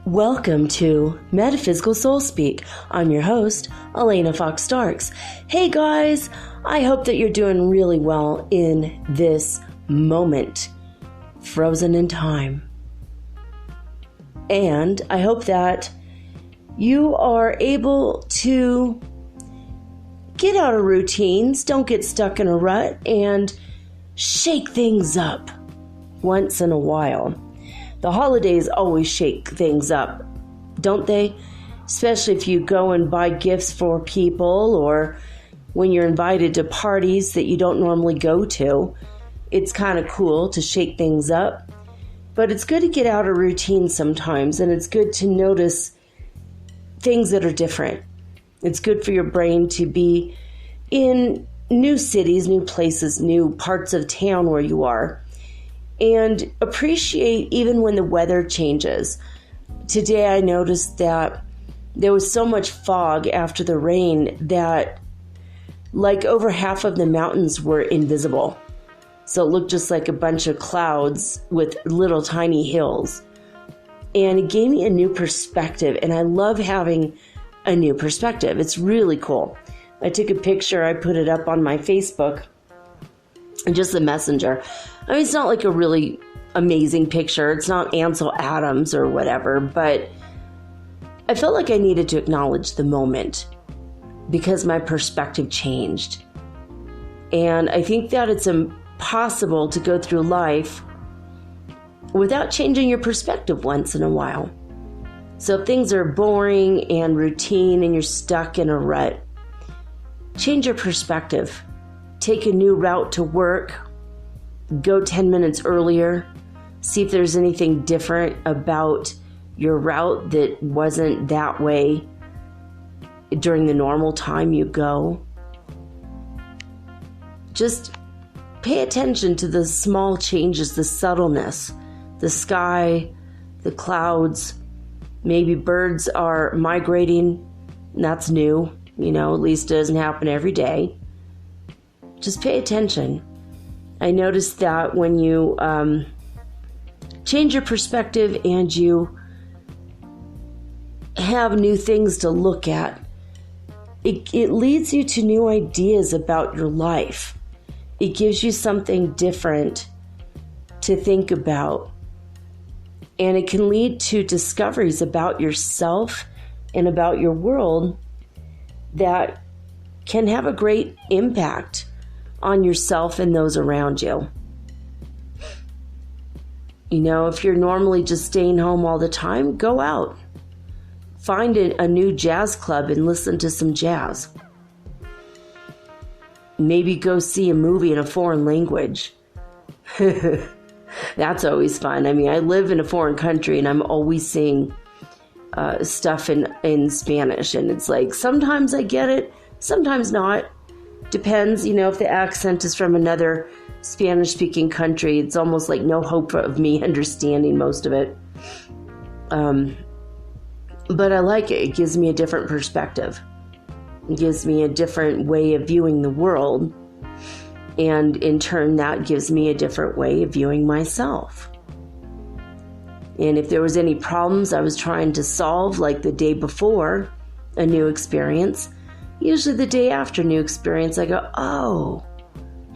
Welcome to Metaphysical Soul Speak. I'm your host, Elena Fox Starks. Hey guys, I hope that you're doing really well in this moment, frozen in time. And I hope that you are able to get out of routines, don't get stuck in a rut, and shake things up once in a while. The holidays always shake things up, don't they? Especially if you go and buy gifts for people or when you're invited to parties that you don't normally go to. It's kind of cool to shake things up. But it's good to get out of routine sometimes, and it's good to notice things that are different. It's good for your brain to be in new cities, new places, new parts of town where you are. And appreciate even when the weather changes. Today I noticed that there was so much fog after the rain that like over half of the mountains were invisible. So it looked just like a bunch of clouds with little tiny hills. And it gave me a new perspective, and I love having a new perspective. It's really cool. I took a picture, I put it up on my Facebook, and just the messenger. I mean, it's not like a really amazing picture. It's not Ansel Adams or whatever, but I felt like I needed to acknowledge the moment because my perspective changed. And I think that it's impossible to go through life without changing your perspective once in a while. So if things are boring and routine and you're stuck in a rut, change your perspective. Take a new route to work. Go 10 minutes earlier. See if there's anything different about your route that wasn't that way during the normal time you go. Just pay attention to the small changes, the subtleness, the sky, the clouds. Maybe birds are migrating. That's new. At least it doesn't happen every day. Just pay attention. I noticed that when you change your perspective and you have new things to look at, it leads you to new ideas about your life. It gives you something different to think about. And it can lead to discoveries about yourself and about your world that can have a great impact on yourself and those around you. If you're normally just staying home all the time, go out. Find a new jazz club and listen to some jazz. Maybe go see a movie in a foreign language. That's always fun. I mean, I live in a foreign country and I'm always seeing stuff in Spanish. And it's like, sometimes I get it, sometimes not. Depends, if the accent is from another Spanish-speaking country, it's almost like no hope of me understanding most of it. But I like it. It gives me a different perspective. It gives me a different way of viewing the world. And in turn, that gives me a different way of viewing myself. And if there was any problems I was trying to solve, like the day before a new experience, usually the day after new experience, I go, oh,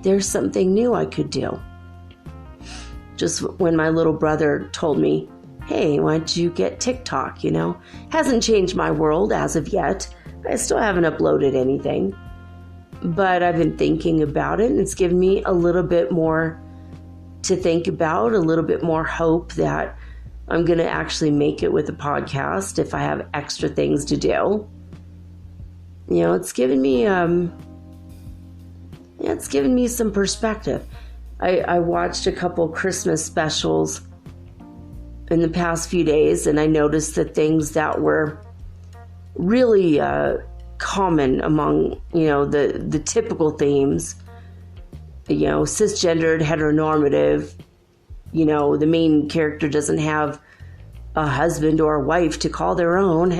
there's something new I could do. Just when my little brother told me, hey, why don't you get TikTok, Hasn't changed my world as of yet. I still haven't uploaded anything. But I've been thinking about it, and it's given me a little bit more to think about, a little bit more hope that I'm going to actually make it with a podcast if I have extra things to do. You know, it's given me some perspective. I watched a couple Christmas specials in the past few days, and I noticed that things that were really common among, you know, the typical themes, you know, cisgendered, heteronormative, you know, the main character doesn't have a husband or a wife to call their own,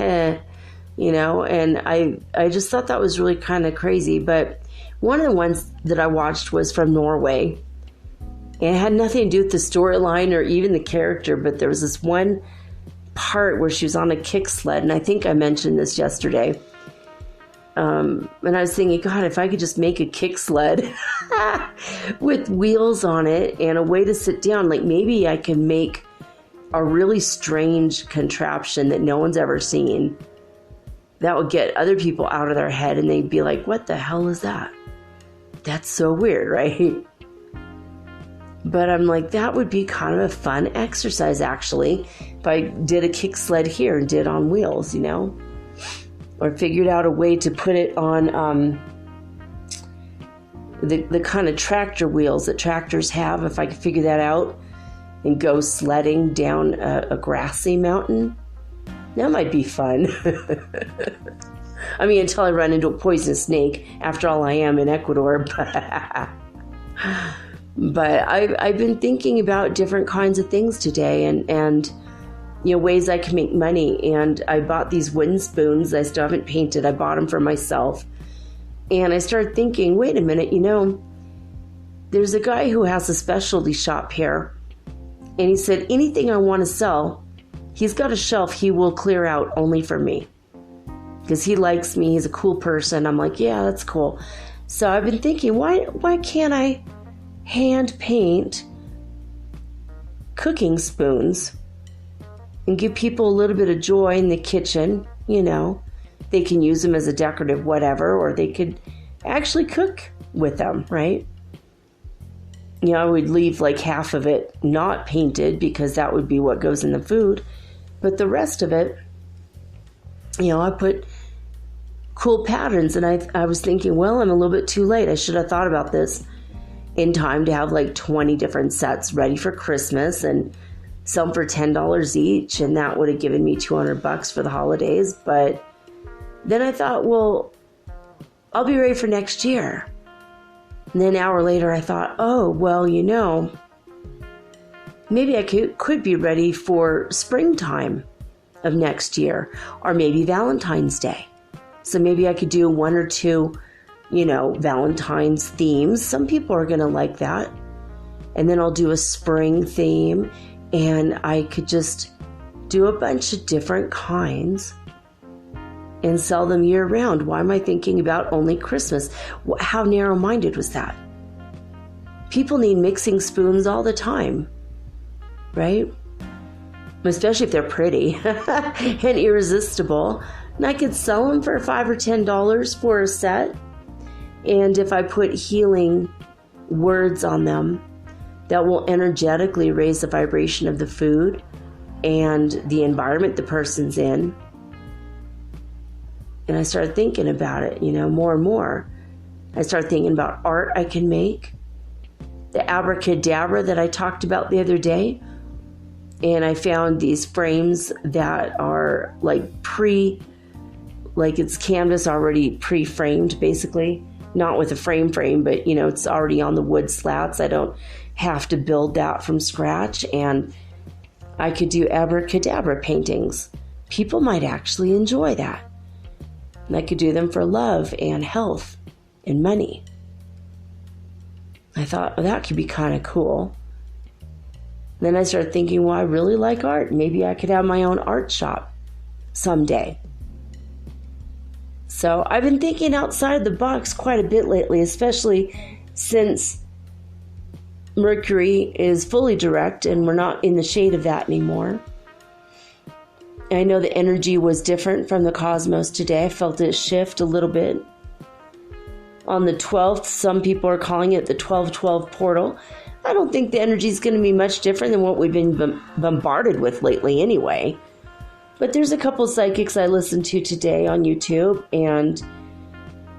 you know, and I just thought that was really kind of crazy. But one of the ones that I watched was from Norway, and it had nothing to do with the storyline or even the character, but there was this one part where she was on a kick sled, and I think I mentioned this yesterday. And I was thinking, God, if I could just make a kick sled with wheels on it and a way to sit down, like maybe I can make a really strange contraption that no one's ever seen that would get other people out of their head, and they'd be like, what the hell is that? That's so weird, right? But I'm like, that would be kind of a fun exercise, actually, if I did a kick sled here and did on wheels, you know? Or figured out a way to put it on the kind of tractor wheels that tractors have. If I could figure that out and go sledding down a grassy mountain, that might be fun. I mean, until I run into a poisonous snake. After all, I am in Ecuador. But I've been thinking about different kinds of things today, and you know, ways I can make money. And I bought these wooden spoons. I still haven't painted. I bought them for myself. And I started thinking, wait a minute, you know, there's a guy who has a specialty shop here. And he said, anything I want to sell, he's got a shelf he will clear out only for me. Because he likes me. He's a cool person. I'm like, yeah, that's cool. So I've been thinking, why can't I hand paint cooking spoons and give people a little bit of joy in the kitchen? You know, they can use them as a decorative whatever, or they could actually cook with them, right? You know, I would leave like half of it not painted because that would be what goes in the food. But the rest of it, you know, I put cool patterns. And I was thinking, well, I'm a little bit too late. I should have thought about this in time to have like 20 different sets ready for Christmas and some for $10 each. And that would have given me $200 for the holidays. But then I thought, well, I'll be ready for next year. And then an hour later, I thought, oh, well, you know, maybe I could be ready for springtime of next year, or maybe Valentine's Day. So maybe I could do one or two, you know, Valentine's themes. Some people are going to like that. And then I'll do a spring theme, and I could just do a bunch of different kinds and sell them year round. Why am I thinking about only Christmas? How narrow-minded was that? People need mixing spoons all the time, right? Especially if they're pretty and irresistible. And I could sell them for $5 or $10 for a set. And if I put healing words on them that will energetically raise the vibration of the food and the environment the person's in. And I started thinking about it, you know, more and more. I started thinking about art I can make. The abracadabra that I talked about the other day. And I found these frames that are like it's canvas already pre-framed, basically. Not with a frame, but, you know, it's already on the wood slats. I don't have to build that from scratch. And I could do abracadabra paintings. People might actually enjoy that. And I could do them for love and health and money. I thought, well, that could be kind of cool. Then I started thinking, well, I really like art. Maybe I could have my own art shop someday. So I've been thinking outside the box quite a bit lately, especially since Mercury is fully direct and we're not in the shade of that anymore. I know the energy was different from the cosmos today. I felt it shift a little bit. On the 12th, some people are calling it the 12-12 portal. I don't think the energy is going to be much different than what we've been bombarded with lately anyway. But there's a couple psychics I listened to today on YouTube, and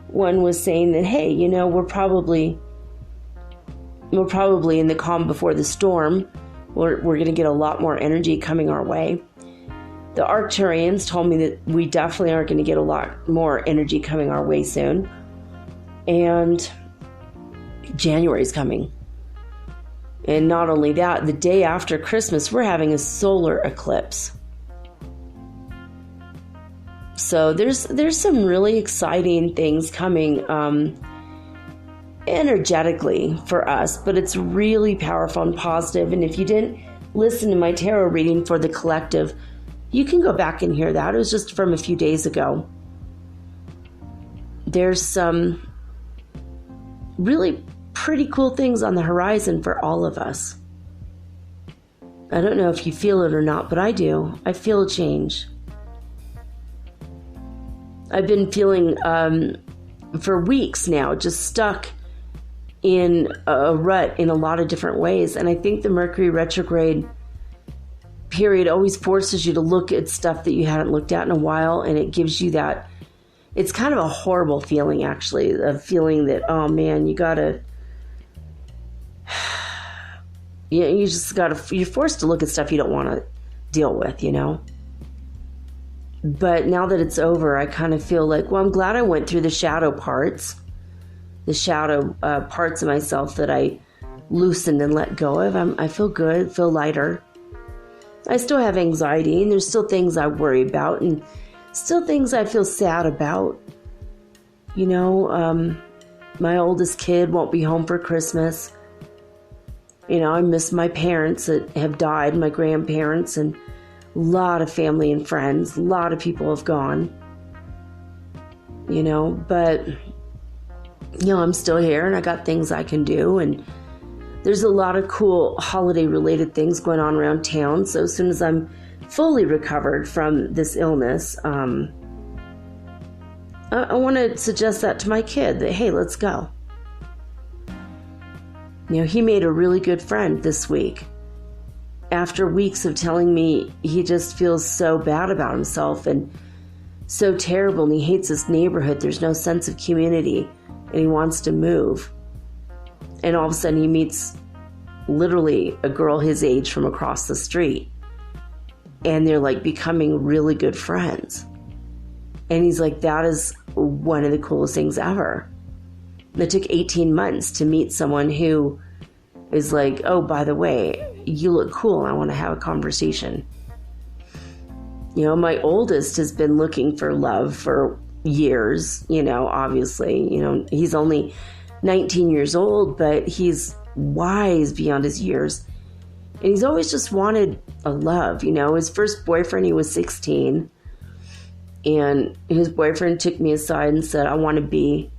one was saying that, hey, you know, we're probably in the calm before the storm. We're going to get a lot more energy coming our way. The Arcturians told me that we definitely are going to get a lot more energy coming our way soon. And January's coming. And not only that, the day after Christmas, we're having a solar eclipse. So there's some really exciting things coming energetically for us, but it's really powerful and positive. And if you didn't listen to my tarot reading for the collective, you can go back and hear that. It was just from a few days ago. There's some really pretty cool things on the horizon for all of us. I don't know if you feel it or not, but I do. I feel a change. I've been feeling for weeks now just stuck in a rut in a lot of different ways. And I think the Mercury retrograde period always forces you to look at stuff that you hadn't looked at in a while, and it gives you that, it's kind of a horrible feeling, actually, of feeling that, oh man, you're forced to look at stuff you don't want to deal with, you know. But now that it's over, I kind of feel like, well, I'm glad I went through the shadow parts of myself that I loosened and let go of. I feel good, feel lighter. I still have anxiety, and there's still things I worry about, and still things I feel sad about. You know, my oldest kid won't be home for Christmas. You know, I miss my parents that have died, my grandparents, and a lot of family and friends. A lot of people have gone. You know, but, you know, I'm still here, and I got things I can do, and there's a lot of cool holiday-related things going on around town. So as soon as I'm fully recovered from this illness, I want to suggest that to my kid, that, hey, let's go. You know, he made a really good friend this week. After weeks of telling me he just feels so bad about himself and so terrible, and he hates this neighborhood, there's no sense of community, and he wants to move. And all of a sudden he meets literally a girl his age from across the street. And they're like becoming really good friends. And he's like, that is one of the coolest things ever. It took 18 months to meet someone who is like, oh, by the way, you look cool. I want to have a conversation. You know, my oldest has been looking for love for years, you know, obviously. You know, he's only 19 years old, but he's wise beyond his years. And he's always just wanted a love, you know. His first boyfriend, he was 16. And his boyfriend took me aside and said, I want to be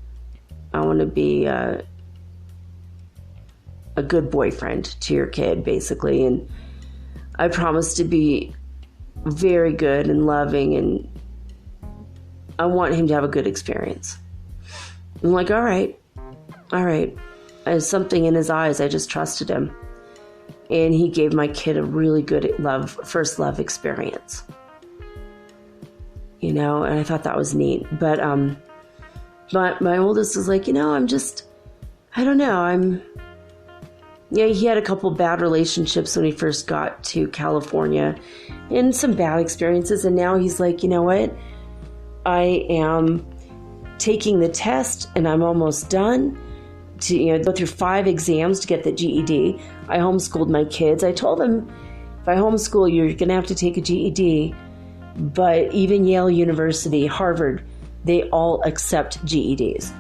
a good boyfriend to your kid, basically. And I promised to be very good and loving, and I want him to have a good experience. I'm like, all right. There's something in his eyes. I just trusted him. And he gave my kid a really good first love experience. You know, and I thought that was neat. But my oldest was like, you know, I don't know. Yeah, he had a couple bad relationships when he first got to California and some bad experiences. And now he's like, you know what? I am taking the test and I'm almost done to, you know, go through 5 exams to get the GED. I homeschooled my kids. I told them, if I homeschool you, you're going to have to take a GED. But even Yale University, Harvard, they all accept GEDs.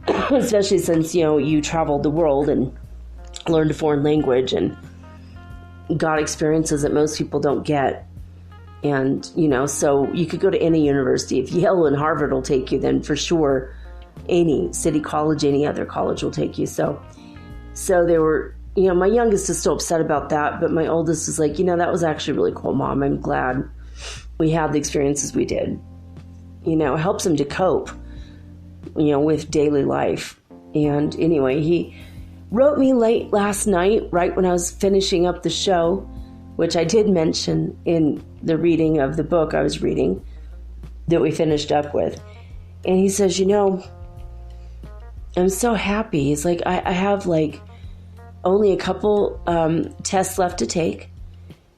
Especially since, you know, you traveled the world and learned a foreign language and got experiences that most people don't get. And, you know, so you could go to any university. If Yale and Harvard will take you, then for sure any city college, any other college will take you. So they were, you know, my youngest is still upset about that, but my oldest is like, you know, that was actually really cool, Mom. I'm glad we had the experiences we did. You know, it helps him to cope, you know, with daily life. And anyway, wrote me late last night, right when I was finishing up the show, which I did mention in the reading of the book I was reading that we finished up with. And he says, I'm so happy. He's like, I have like only a couple tests left to take.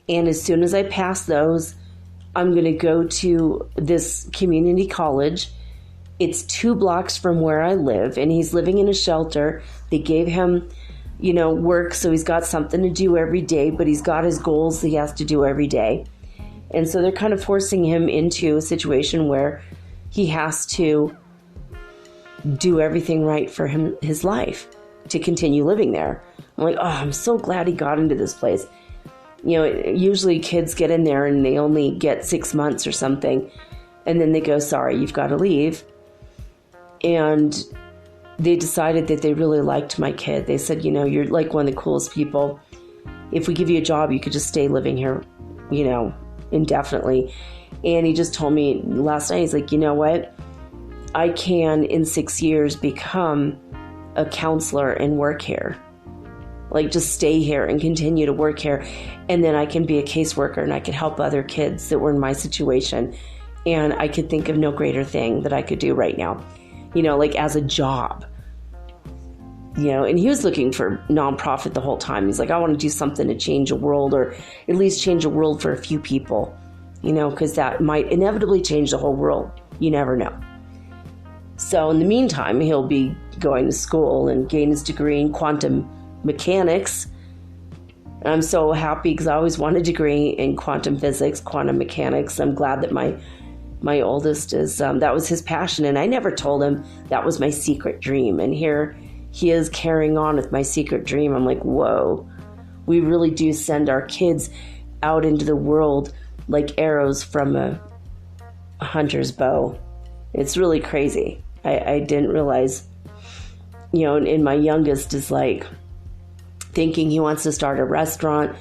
And as soon as I pass those, I'm going to go to this community college. It's 2 blocks from where I live, and he's living in a shelter. They gave him, work, so he's got something to do every day, but he's got his goals that he has to do every day. And so they're kind of forcing him into a situation where he has to do everything right for his life to continue living there. I'm like, I'm so glad he got into this place. Usually kids get in there and they only get 6 months or something, and then they go, sorry, you've got to leave. And they decided that they really liked my kid. They said, you're like one of the coolest people. If we give you a job, you could just stay living here, indefinitely. And he just told me last night, he's like, you know what? I can, in 6 years, become a counselor and work here. Like, just stay here and continue to work here. And then I can be a caseworker and I could help other kids that were in my situation. And I could think of no greater thing that I could do right now, like as a job. And he was looking for nonprofit the whole time. He's like, I want to do something to change the world, or at least change the world for a few people, because that might inevitably change the whole world. You never know. So in the meantime, he'll be going to school and gain his degree in quantum mechanics. And I'm so happy because I always wanted a degree in quantum physics, quantum mechanics. I'm glad that my oldest is, that was his passion. And I never told him that was my secret dream. And here he is carrying on with my secret dream. I'm like, whoa, we really do send our kids out into the world like arrows from a hunter's bow. It's really crazy. I didn't realize, and my youngest is like thinking he wants to start a restaurant.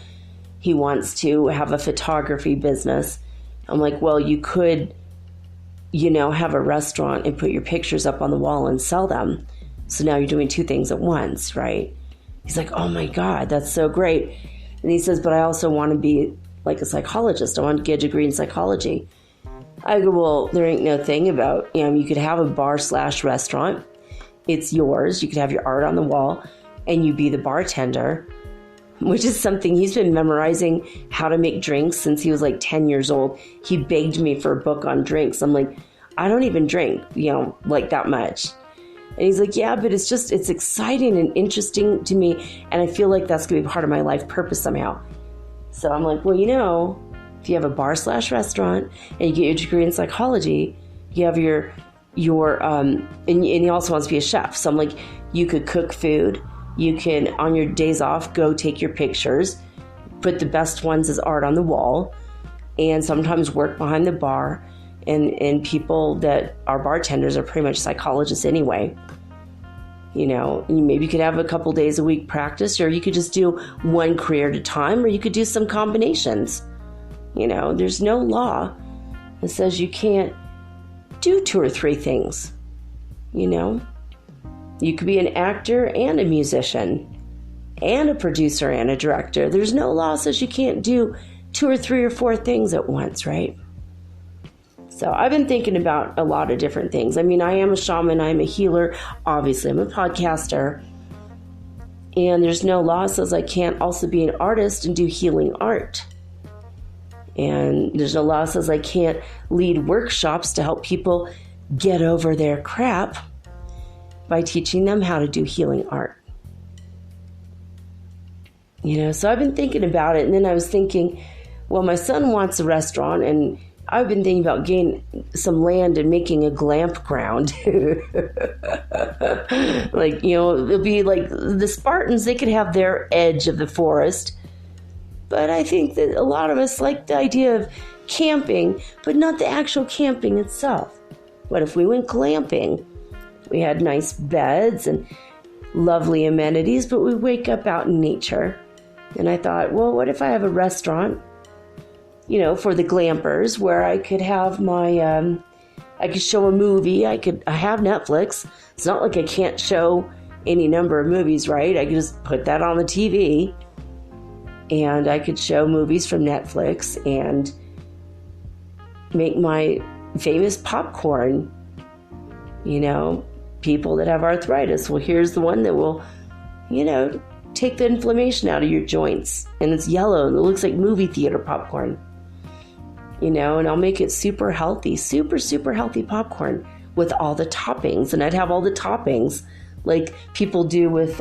He wants to have a photography business. I'm like, well, you could, have a restaurant and put your pictures up on the wall and sell them. So now you're doing 2 things at once, right? He's like, oh my God, that's so great. And he says, but I also want to be like a psychologist. I want to get a degree in psychology. I go, well, there ain't no thing about, you could have a bar/restaurant. It's yours. You could have your art on the wall and you be the bartender, which is something he's been memorizing how to make drinks since he was like 10 years old. He begged me for a book on drinks. I'm like, I don't even drink, like that much. And he's like, yeah, but it's exciting and interesting to me. And I feel like that's going to be part of my life purpose somehow. So I'm like, well, if you have a bar/restaurant and you get your degree in psychology, you have your and he also wants to be a chef. So I'm like, you could cook food. You can, on your days off, go take your pictures, put the best ones as art on the wall, and sometimes work behind the bar. And people that are bartenders are pretty much psychologists anyway. Maybe you could have a couple days a week practice, or you could just do one career at a time, or you could do some combinations. There's no law that says you can't do 2 or 3 things. You could be an actor and a musician and a producer and a director. There's no law that says you can't do 2 or 3 or 4 things at once, right? So I've been thinking about a lot of different things. I mean, I am a shaman, I'm a healer, obviously I'm a podcaster, and there's no law that says I can't also be an artist and do healing art. And there's no law that says I can't lead workshops to help people get over their crap by teaching them how to do healing art. So I've been thinking about it, and then I was thinking, well, my son wants a restaurant, and I've been thinking about getting some land and making a glamp ground. It'll be like the Spartans, they could have their edge of the forest. But I think that a lot of us like the idea of camping, but not the actual camping itself. What if we went glamping? We had nice beds and lovely amenities, but we wake up out in nature. And I thought, well, what if I have a restaurant, for the glampers, where I could have my, I could show a movie, I have Netflix. It's not like I can't show any number of movies, right? I could just put that on the TV and I could show movies from Netflix and make my famous popcorn. You know, people that have arthritis, well, here's the one that will, you know, take the inflammation out of your joints. And it's yellow and it looks like movie theater popcorn. You know, and I'll make it super healthy, super healthy popcorn with all the toppings. And I'd have all the toppings like people do with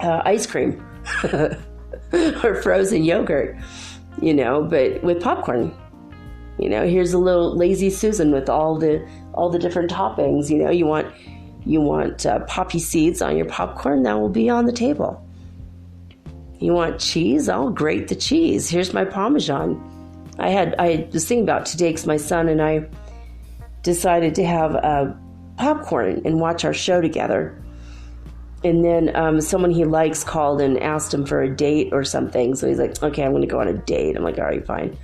ice cream or frozen yogurt, you know, but with popcorn. You know, here's a little lazy Susan with all the different toppings. You know, you want poppy seeds on your popcorn, that will be on the table. You want cheese? I'll grate the cheese. Here's my Parmesan. I was thinking about today because my son and I decided to have popcorn and watch our show together. And then someone he likes called and asked him for a date or something. So he's like, okay, I'm going to go on a date. I'm like, all right, fine.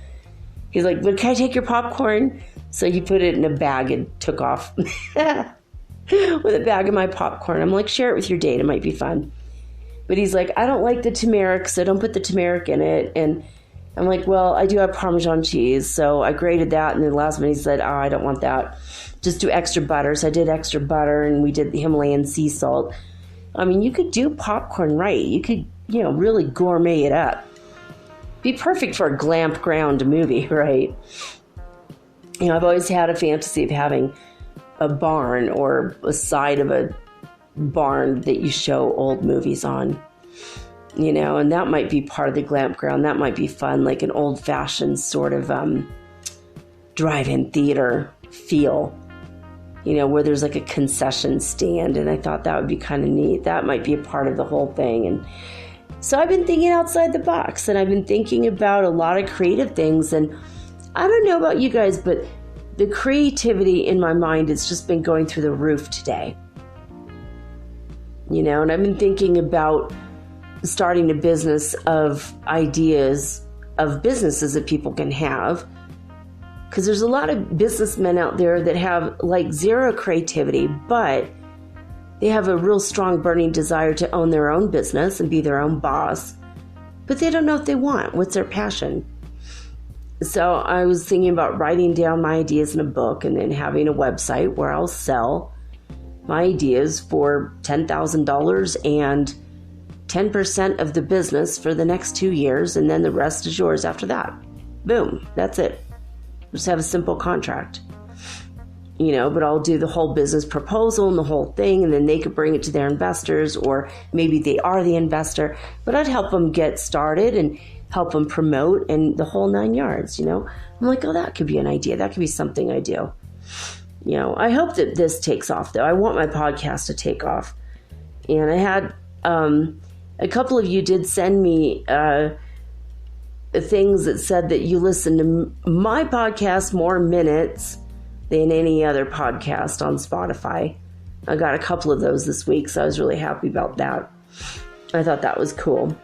He's like, but can I take your popcorn? So he put it in a bag and took off with a bag of my popcorn. I'm like, share it with your date. It might be fun. But he's like, I don't like the turmeric, so don't put the turmeric in it. And I'm like, well, I do have Parmesan cheese. So I grated that. And then last minute he said, oh, I don't want that. Just do extra butter. So I did extra butter and we did the Himalayan sea salt. I mean, you could do popcorn right. You could, you know, really gourmet it up. Be perfect for a glamp ground movie, right? You know, I've always had a fantasy of having a barn or a side of a barn that you show old movies on, you know, and that might be part of the glamp ground. That might be fun, like an old-fashioned sort of drive-in theater feel, you know, where there's like a concession stand, and I thought that would be kind of neat. That might be a part of the whole thing. And so I've been thinking outside the box, and I've been thinking about a lot of creative things. And I don't know about you guys, but the creativity in my mind has just been going through the roof today. You know, and I've been thinking about starting a business of ideas of businesses that people can have. Because there's a lot of businessmen out there that have like zero creativity, but they have a real strong burning desire to own their own business and be their own boss, but they don't know what they want. What's their passion? So I was thinking about writing down my ideas in a book and then having a website where I'll sell my ideas for $10,000 and 10% of the business for the next 2 years, and then the rest is yours after that. Boom, that's it. Just have a simple contract. You know, but I'll do the whole business proposal and the whole thing, and then they could bring it to their investors, or maybe they are the investor, but I'd help them get started and help them promote and the whole 9 yards, you know. I'm like, oh, that could be an idea. That could be something I do. You know, I hope that this takes off, though. I want my podcast to take off. And I had a couple of you did send me things that said that you listen to my podcast more minutes than any other podcast on Spotify. I got a couple of those this week, so I was really happy about that. I thought that was cool.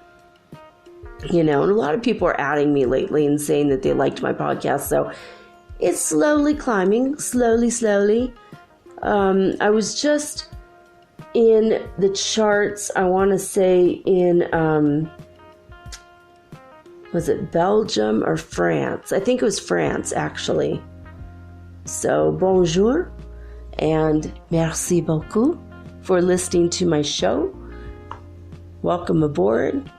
You know, and a lot of people are adding me lately and saying that they liked my podcast, so it's slowly climbing, slowly. I was just in the charts, I want to say in, was it Belgium or France? I think it was France, actually. So, bonjour and merci beaucoup for listening to my show. Welcome aboard.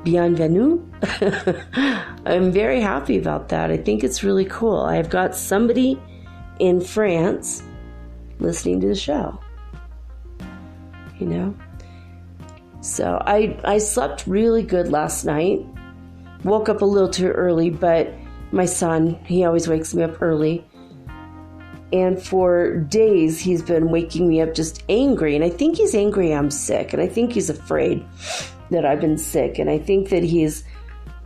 Bienvenue. I'm very happy about that. I think it's really cool. I've got somebody in France listening to the show. You know? So, I slept really good last night. Woke up a little too early, but my son, he always wakes me up early. And for days, he's been waking me up just angry. And I think he's angry I'm sick. And I think he's afraid that I've been sick. And I think that he's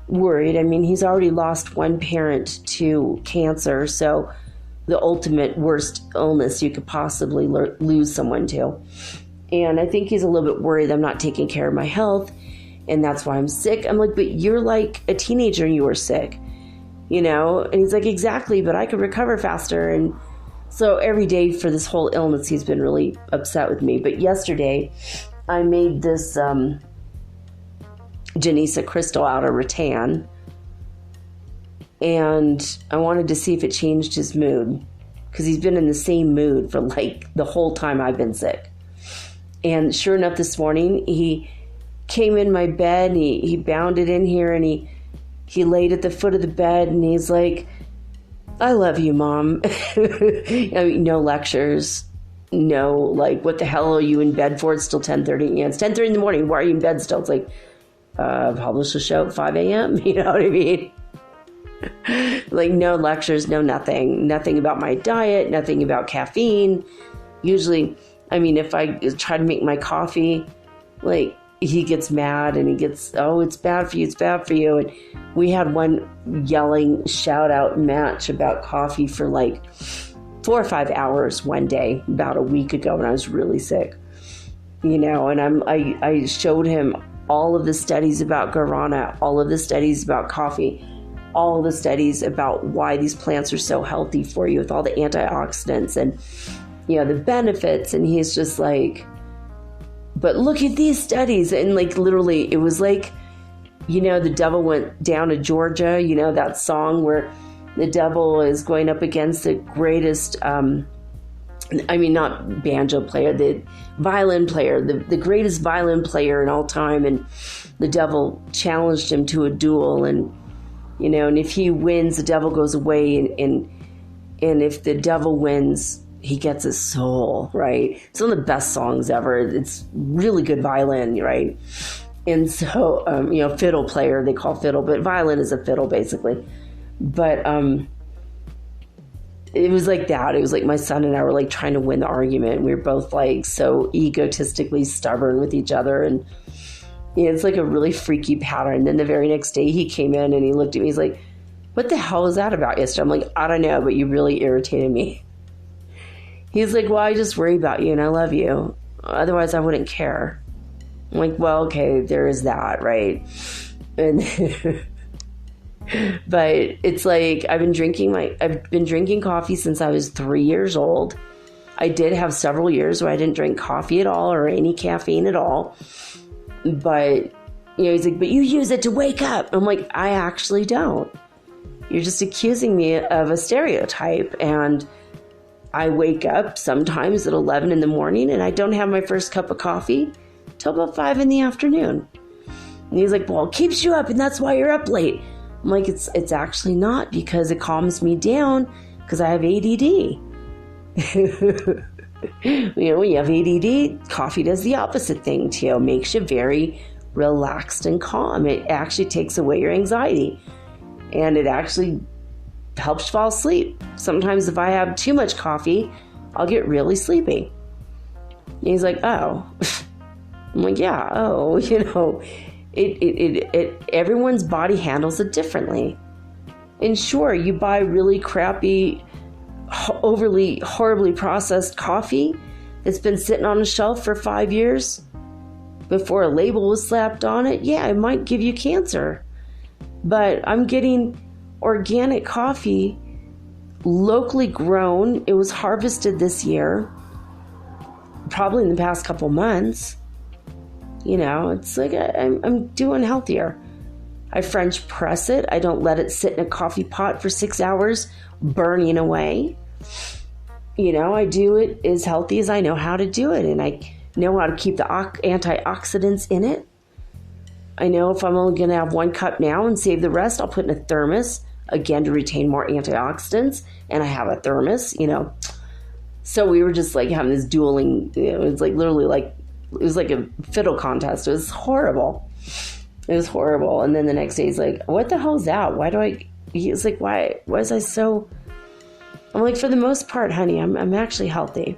worried. I mean, he's already lost one parent to cancer. So the ultimate worst illness you could possibly lose someone to. And I think he's a little bit worried I'm not taking care of my health. And that's why I'm sick. I'm like, but you're like a teenager and you were sick. You know? And he's like, exactly, but I could recover faster. And So every day for this whole illness, he's been really upset with me. But yesterday, I made this Genesha crystal out of rattan. And I wanted to see if it changed his mood. Because he's been in the same mood for like the whole time I've been sick. And sure enough, this morning, he came in my bed and he bounded in here and he laid at the foot of the bed and he's like, I love you, Mom. I mean, no lectures. No, like, what the hell are you in bed for? It's still 10:30. Yeah, it's 10:30 in the morning. Why are you in bed still? It's like, publish a show at 5 a.m. You know what I mean? Like, no lectures, no nothing. Nothing about my diet, nothing about caffeine. Usually, I mean, if I try to make my coffee, like, he gets mad and he gets, oh, it's bad for you, it's bad for you. And we had one yelling shout out match about coffee for like 4 or 5 hours one day about a week ago when I was really sick, you know, and I showed him all of the studies about guarana, all of the studies about coffee, all the studies about why these plants are so healthy for you with all the antioxidants and, you know, the benefits. And he's just like, but look at these studies. And like, literally, it was like, you know, the devil went down to Georgia, you know, that song where the devil is going up against the greatest, I mean, not banjo player, the violin player, the greatest violin player in all time. And the devil challenged him to a duel. And, you know, and if he wins, the devil goes away. And if the devil wins, he gets his soul, right? It's one of the best songs ever. It's really good violin, right? And so, you know, fiddle player, they call fiddle, but violin is a fiddle, basically. But it was like that. It was like my son and I were like trying to win the argument. We were both like so egotistically stubborn with each other. And you know, it's like a really freaky pattern. Then the very next day he came in and he looked at me. He's like, what the hell was that about yesterday? I'm like, I don't know, but you really irritated me. He's like, well, I just worry about you and I love you. Otherwise, I wouldn't care. I'm like, well, okay, there is that, right? And but it's like I've been drinking coffee since I was 3 years old. I did have several years where I didn't drink coffee at all or any caffeine at all. But you know, he's like, but you use it to wake up. I'm like, I actually don't. You're just accusing me of a stereotype. And I wake up sometimes at 11 in the morning and I don't have my first cup of coffee till about 5 in the afternoon. And he's like, well, it keeps you up and that's why you're up late. I'm like, it's actually not, because it calms me down because I have ADD. You know, when you have ADD, coffee does the opposite thing to you. It makes you very relaxed and calm. It actually takes away your anxiety. And it actually helps fall asleep. Sometimes if I have too much coffee, I'll get really sleepy. And he's like, oh. I'm like, yeah, oh, you know, everyone's body handles it differently. And sure, you buy really crappy, overly, horribly processed coffee that's been sitting on a shelf for 5 years before a label was slapped on it. Yeah, it might give you cancer. But I'm getting organic coffee, locally grown. It was harvested this year, probably in the past couple months. You know, it's like I'm doing healthier. I French press it. I don't let it sit in a coffee pot for 6 hours, burning away. You know, I do it as healthy as I know how to do it. And I know how to keep the antioxidants in it. I know if I'm only going to have 1 cup now and save the rest, I'll put in a thermos, again, to retain more antioxidants. And I have a thermos, you know. So we were just like having this dueling, you know, it was like literally like, it was like a fiddle contest. It was horrible. It was horrible. And then the next day he's like, what the hell is that? He's like, why was I so, I'm like, for the most part, honey, I'm actually healthy,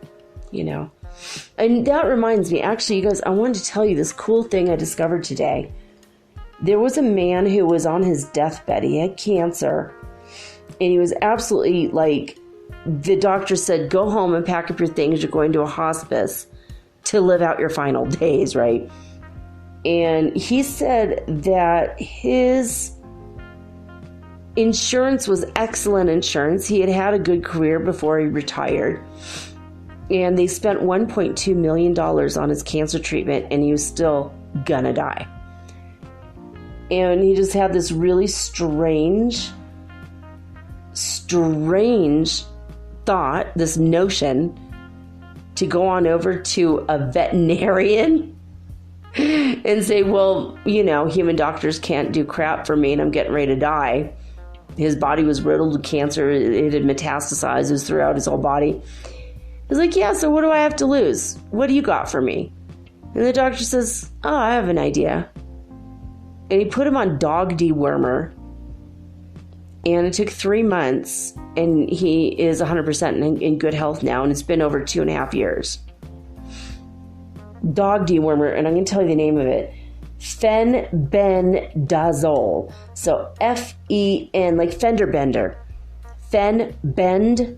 you know. And that reminds me, actually, you guys, I wanted to tell you this cool thing I discovered today. There was a man who was on his deathbed. He had cancer. And he was absolutely like, the doctor said, go home and pack up your things. You're going to a hospice to live out your final days, right? And he said that his insurance was excellent insurance. He had had a good career before he retired. And they spent $1.2 million on his cancer treatment, and he was still gonna die. And he just had this really strange thought, this notion to go on over to a veterinarian and say, well, human doctors can't do crap for me and I'm getting ready to die. His body was riddled with cancer. It had metastasized. It was throughout his whole body. He's like, yeah, so what do I have to lose? What do you got for me? And the doctor says, oh, I have an idea. And he put him on dog dewormer. And it took 3 months, and he is 100% in good health now, and it's been over 2.5 years. Dog dewormer, and I'm going to tell you the name of it. Fenbendazole. So F-E-N, like fender bender. Fenbendazole.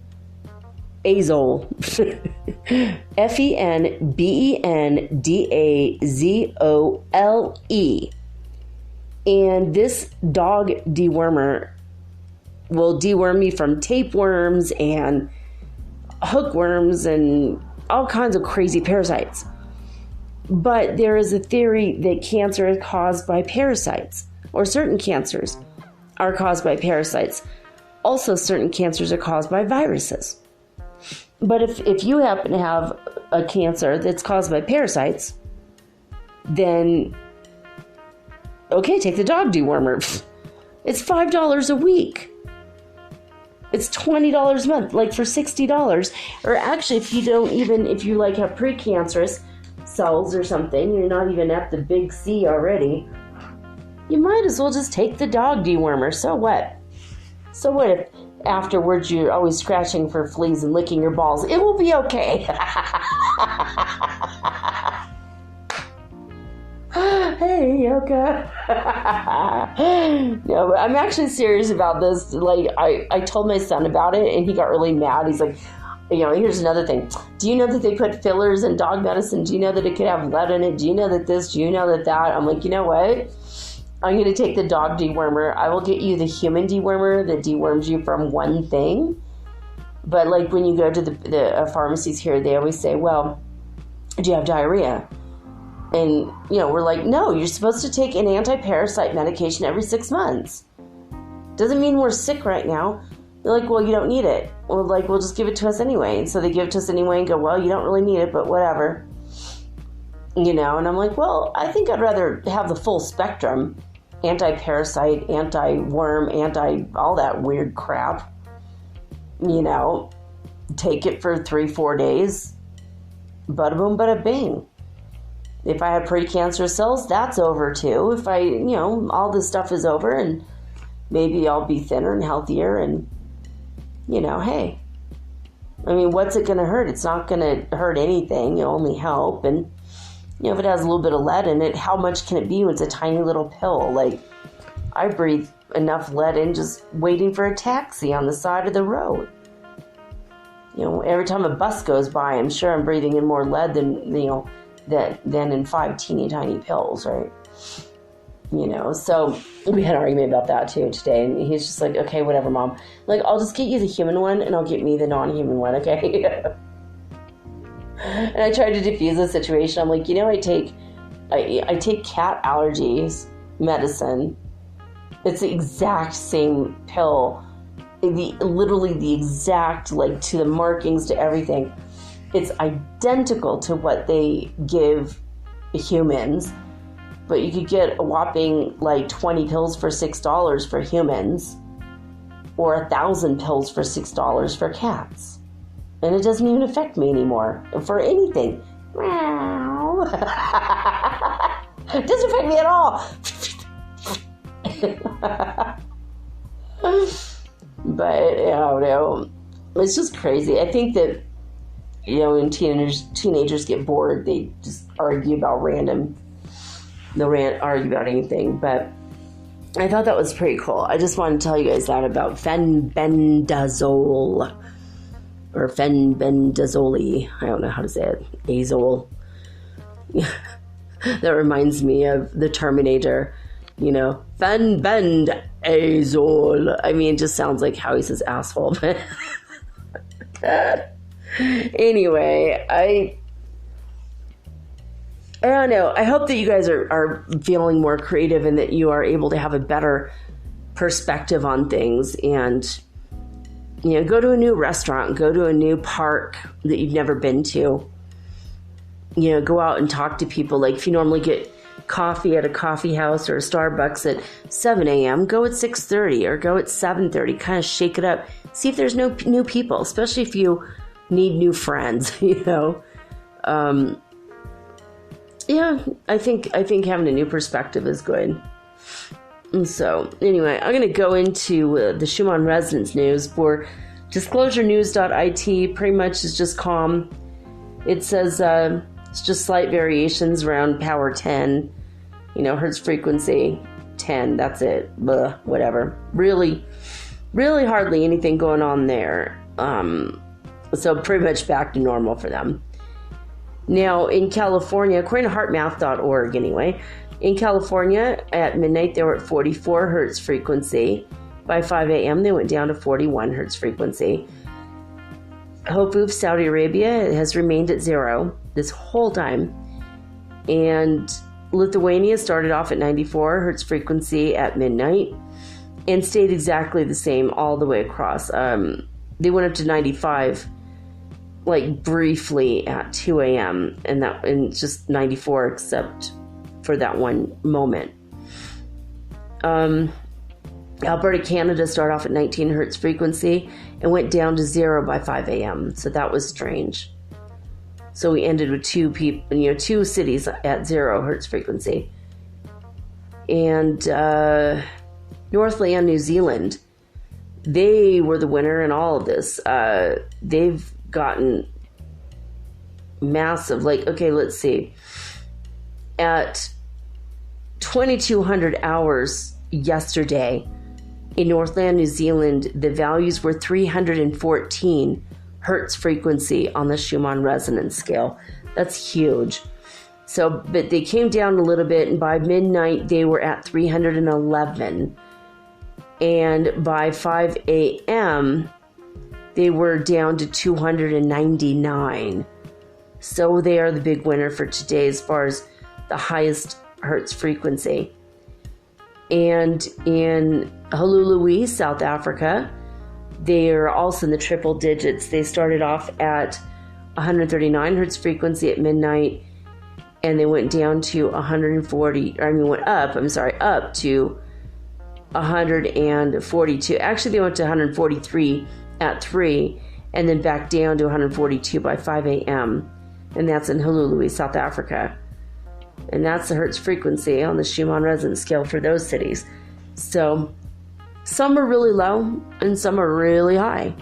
Fenbendazole. And this dog dewormer will deworm you from tapeworms and hookworms and all kinds of crazy parasites. But there is a theory that cancer is caused by parasites, or certain cancers are caused by parasites. Also, certain cancers are caused by viruses. But if you happen to have a cancer that's caused by parasites, then, okay, take the dog dewormer. It's $5 a week. It's $20 a month, like for $60. Or actually, if you like have precancerous cells or something, you're not even at the big C already, you might as well just take the dog dewormer. So what? So what if afterwards you're always scratching for fleas and licking your balls? It will be okay. Hey, Yoka. No, but I'm actually serious about this. Like, I told my son about it, and he got really mad. He's like, here's another thing. Do you know that they put fillers in dog medicine? Do you know that it could have lead in it? Do you know that this? Do you know that that? I'm like, you know what? I'm going to take the dog dewormer. I will get you the human dewormer that deworms you from one thing. But like when you go to the pharmacies here, they always say, well, do you have diarrhea? And, we're like, no, you're supposed to take an anti-parasite medication every 6 months. Doesn't mean we're sick right now. They're like, well, you don't need it. We're like, well, just give it to us anyway. And so they give it to us anyway and go, well, you don't really need it, but whatever. And I'm like, well, I think I'd rather have the full spectrum. Anti-parasite, anti-worm, all that weird crap. Take it for 3-4 days. Bada boom, bada bing. If I had precancerous cells, that's over too. If all this stuff is over, and maybe I'll be thinner and healthier, and, hey. I mean, what's it going to hurt? It's not going to hurt anything. It'll only help. And, if it has a little bit of lead in it, how much can it be when it's a tiny little pill? Like, I breathe enough lead in just waiting for a taxi on the side of the road. Every time a bus goes by, I'm sure I'm breathing in more lead than in 5 teeny tiny pills, right? So we had an argument about that too today, and he's just like, okay, whatever, Mom. Like, I'll just get you the human one, and I'll get me the non-human one, okay? And I tried to diffuse the situation. I'm like, I take cat allergies medicine. It's the exact same pill, literally the exact, like, to the markings, to everything. It's identical to what they give humans, but you could get a whopping like 20 pills for $6 for humans, or 1,000 pills for $6 for cats. And it doesn't even affect me anymore for anything. Meow. It doesn't affect me at all. But, it's just crazy. I think that, when teenagers get bored, they just argue about they'll argue about anything. But I thought that was pretty cool. I just wanted to tell you guys that about fenbendazole. Or fenbendazole. I don't know how to say it. Azole. That reminds me of the Terminator. Van Bend Azol. I mean, it just sounds like how he says asshole. Anyway, I don't know. I hope that you guys are feeling more creative and that you are able to have a better perspective on things, and go to a new restaurant, go to a new park that you've never been to. Go out and talk to people. Like if you normally get coffee at a coffee house or a Starbucks at 7 a.m., go at 6:30 or go at 7:30. Kind of shake it up. See if there's no new people, especially if you need new friends. Yeah, I think having a new perspective is good. And so, anyway, I'm going to go into the Schumann Resonance news for disclosurenews.it. Pretty much is just calm. It says it's just slight variations around power 10, Hertz frequency 10. That's it. Blah, whatever. Really, really hardly anything going on there. So pretty much back to normal for them. Now, in California, according to heartmath.org anyway, in California, at midnight, they were at 44 Hertz frequency. By 5 a.m., they went down to 41 Hertz frequency. Hofu, Saudi Arabia, has remained at 0 this whole time. And Lithuania started off at 94 Hertz frequency at midnight and stayed exactly the same all the way across. They went up to 95 briefly at 2 a.m. and just 94 except for that one moment. Alberta, Canada started off at 19 Hertz frequency and went down to 0 by 5 a.m. So that was strange. So we ended with two cities at 0 Hertz frequency. And Northland, New Zealand, they were the winner in all of this. They've gotten massive, let's see. At 2200 hours yesterday in Northland, New Zealand, the values were 314 Hertz frequency on the Schumann Resonance scale. That's huge. So, but they came down a little bit, and by midnight, they were at 311. And by 5 a.m., they were down to 299. So they are the big winner for today as far as the highest Hertz frequency. And in Hululu, South Africa, they are also in the triple digits. They started off at 139 Hertz frequency at midnight, and they went down to up to 142. Actually, they went to 143 at 3, and then back down to 142 by 5 a.m. And that's in Hululu, South Africa. And that's the Hertz frequency on the Schumann Resonance scale for those cities. So some are really low and some are really high.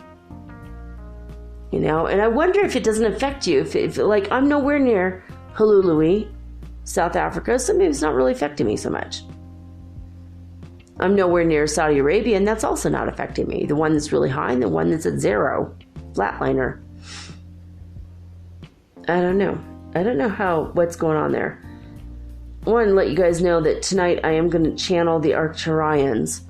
And I wonder if it doesn't affect you. If I'm nowhere near Hululu, South Africa, so maybe it's not really affecting me so much. I'm nowhere near Saudi Arabia, and that's also not affecting me. The one that's really high and the one that's at 0, flatliner. I don't know what's going on there. I want to let you guys know that tonight I am going to channel the Arcturians.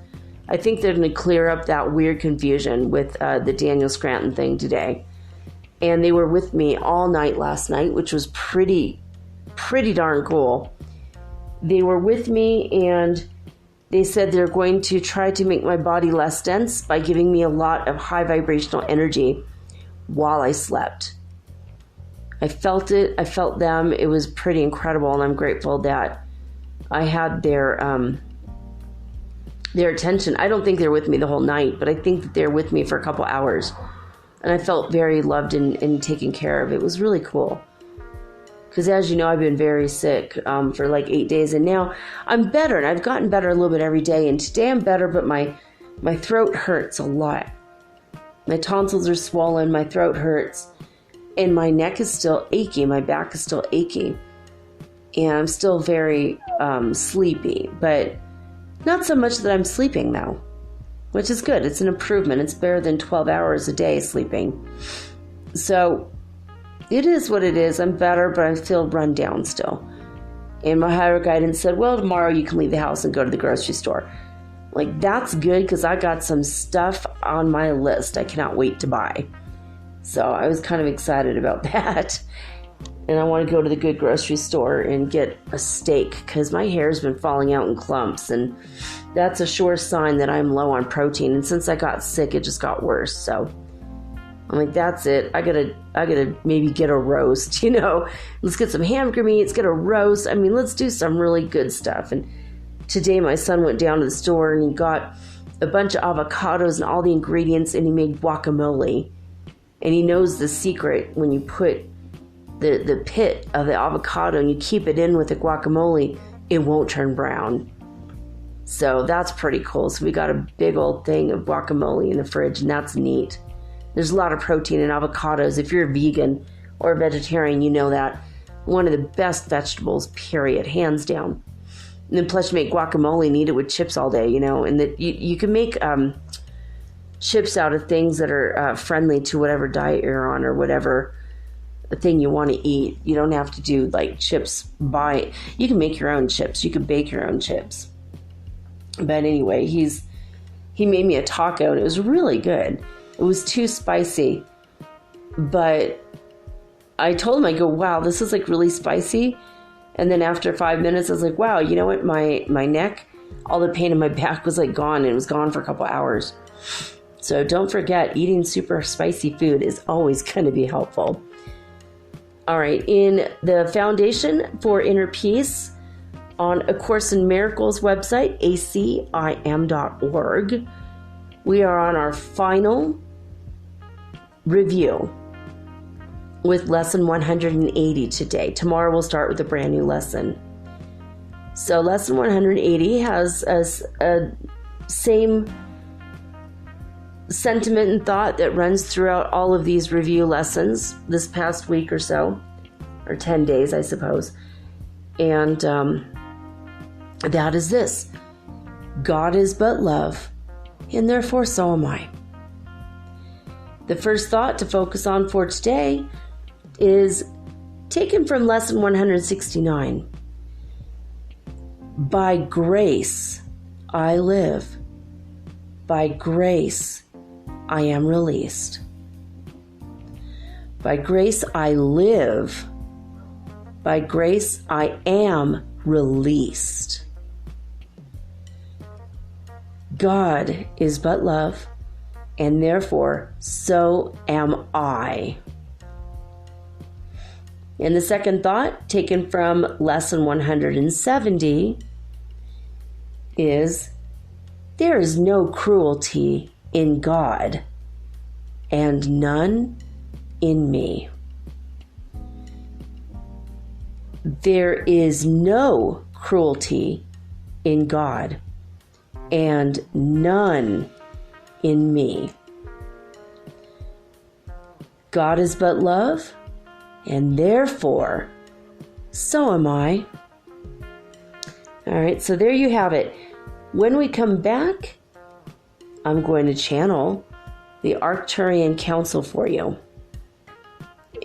I think they're going to clear up that weird confusion with the Daniel Scranton thing today. And they were with me all night last night, which was pretty darn cool. They were with me, and they said they're going to try to make my body less dense by giving me a lot of high vibrational energy while I slept. I felt it. I felt them. It was pretty incredible, and I'm grateful that I had their attention. I don't think they're with me the whole night, but I think that they're with me for a couple hours. And I felt very loved and taken care of. It was really cool. Because as you know, I've been very sick for 8 days, and now I'm better, and I've gotten better a little bit every day. And today I'm better, but my throat hurts a lot. My tonsils are swollen, my throat hurts, and my neck is still achy, my back is still achy. And I'm still very sleepy, but not so much that I'm sleeping though, which is good. It's an improvement. It's better than 12 hours a day sleeping. So it is what it is. I'm better, but I feel run down still. And my higher guidance said, well, tomorrow you can leave the house and go to the grocery store. Like, that's good because I got some stuff on my list I cannot wait to buy. So I was kind of excited about that. And I want to go to the good grocery store and get a steak because my hair's been falling out in clumps. And that's a sure sign that I'm low on protein. And since I got sick, it just got worse. So I'm like, that's it. I gotta maybe get a roast, Let's get some hamburger meat, let's get a roast. I mean, let's do some really good stuff. And today my son went down to the store and he got a bunch of avocados and all the ingredients and he made guacamole. And he knows the secret when you put the pit of the avocado and you keep it in with the guacamole, it won't turn brown. So that's pretty cool. So we got a big old thing of guacamole in the fridge and that's neat. There's a lot of protein in avocados. If you're a vegan or a vegetarian, you know that. One of the best vegetables, period, hands down. And then plus you make guacamole and eat it with chips all day, And that you can make chips out of things that are friendly to whatever diet you're on or whatever thing you want to eat. You don't have to do like chips you can make your own chips. You can bake your own chips. But anyway, he made me a taco and it was really good. It was too spicy, but I told him, I go, wow, this is like really spicy. And then after 5 minutes, I was like, wow, you know what? My neck, all the pain in my back was like gone, and it was gone for a couple hours. So don't forget, eating super spicy food is always going to be helpful. All right, in the Foundation for Inner Peace on A Course in Miracles website, acim.org, we are on our final review with lesson 180 today. Tomorrow we'll start with a brand new lesson. So lesson 180 has a same sentiment and thought that runs throughout all of these review lessons this past week or so, or 10 days, I suppose. And that is this: God is but love, and therefore so am I. The first thought to focus on for today is taken from lesson 169. By grace I live. By grace I am released. By grace I live. By grace I am released. God is but love, and therefore so am I. And the second thought, taken from lesson 170, is there is no cruelty in God and none in me. There is no cruelty in God and none in me. God is but love, and therefore so am I. All right, so there you have it. When we come back, I'm going to channel the Arcturian Council for you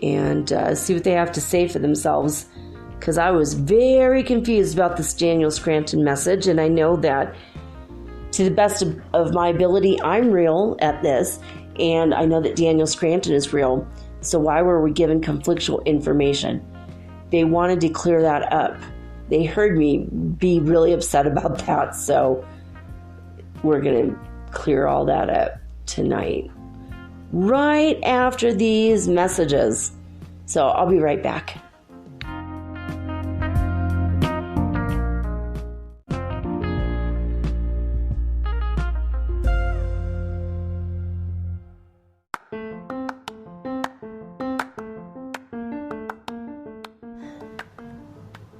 and see what they have to say for themselves, because I was very confused about this Daniel Scranton message, and I know that to the best of my ability, I'm real at this, and I know that Daniel Scranton is real. So why were we given conflictual information? They wanted to clear that up. They heard me be really upset about that, so we're going to clear all that up tonight, right after these messages. So I'll be right back.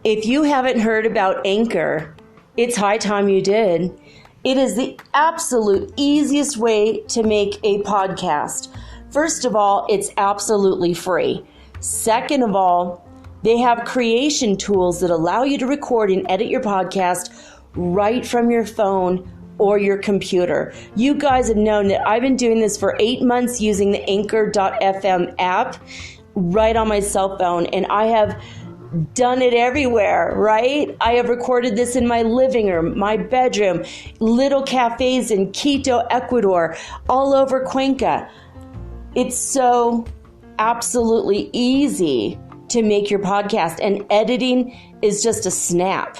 If you haven't heard about Anchor, it's high time you did. It is the absolute easiest way to make a podcast. First of all, it's absolutely free. Second of all, they have creation tools that allow you to record and edit your podcast right from your phone or your computer. You guys have known that I've been doing this for 8 months using the Anchor.fm app right on my cell phone, and I have done it everywhere, right? I have recorded this in my living room, my bedroom, little cafes in Quito, Ecuador, all over Cuenca. It's so absolutely easy to make your podcast, and editing is just a snap.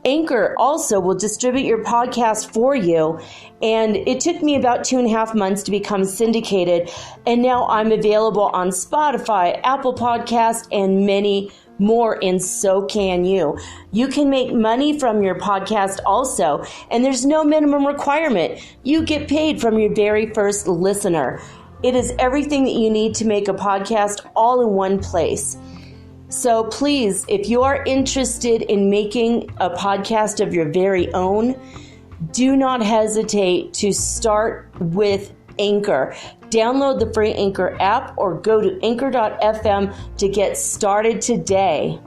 Anchor also will distribute your podcast for you, and it took me about 2.5 months to become syndicated, and now I'm available on Spotify, Apple Podcast, and many more, and so can you. You can make money from your podcast also, and there's no minimum requirement. You get paid from your very first listener. It is everything that you need to make a podcast all in one place. So please, if you are interested in making a podcast of your very own, do not hesitate to start with Anchor. Download the free Anchor app or go to anchor.fm to get started today.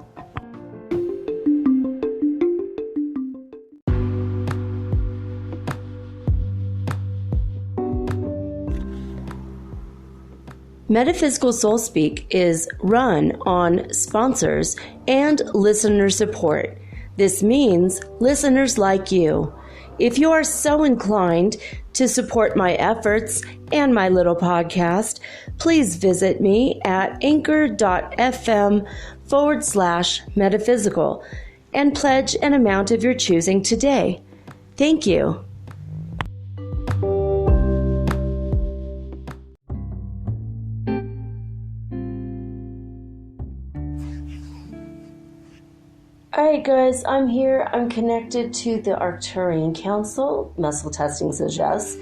Metaphysical Soul Speak is run on sponsors and listener support. This means listeners like you. If you are so inclined to support my efforts and my little podcast, please visit me at anchor.fm/metaphysical and pledge an amount of your choosing today. Thank you. Alright guys, I'm here. I'm connected to the Arcturian Council. Muscle testing says yes.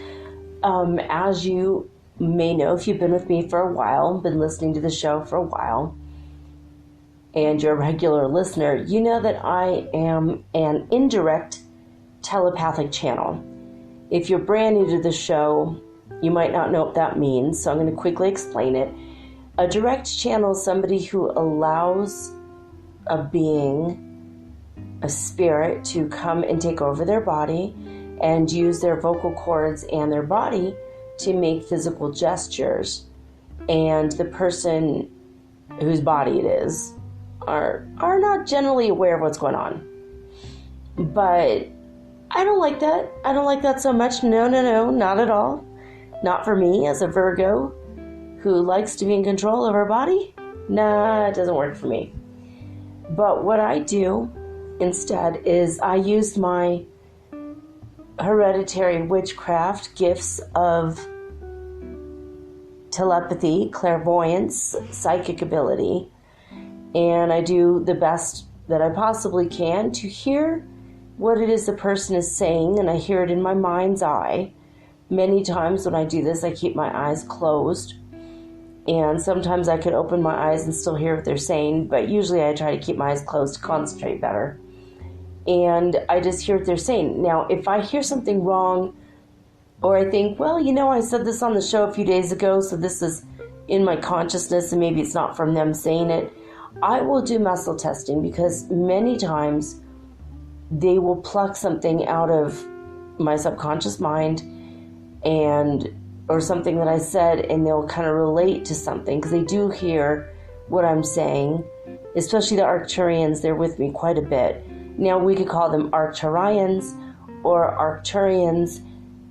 As you may know, if you've been with me for a while, been listening to the show for a while, and you're a regular listener, you know that I am an indirect telepathic channel. If you're brand new to the show, you might not know what that means, so I'm going to quickly explain it. A direct channel is somebody who allows a being, a spirit, to come and take over their body and use their vocal cords and their body to make physical gestures. And the person whose body it is are not generally aware of what's going on. But I don't like that. I don't like that so much. No, not at all. Not for me as a Virgo who likes to be in control of her body. Nah, it doesn't work for me. But what I do instead is I use my hereditary witchcraft gifts of telepathy, clairvoyance, psychic ability, and I do the best that I possibly can to hear what it is the person is saying, and I hear it in my mind's eye. Many times when I do this, I keep my eyes closed, and sometimes I can open my eyes and still hear what they're saying, but usually I try to keep my eyes closed to concentrate better. And I just hear what they're saying. Now, if I hear something wrong, or I think, well, I said this on the show a few days ago, so this is in my consciousness, and maybe it's not from them saying it, I will do muscle testing, because many times they will pluck something out of my subconscious mind or something that I said, and they'll kind of relate to something, because they do hear what I'm saying, especially the Arcturians. They're with me quite a bit. Now, we could call them Arcturians or Arcturians.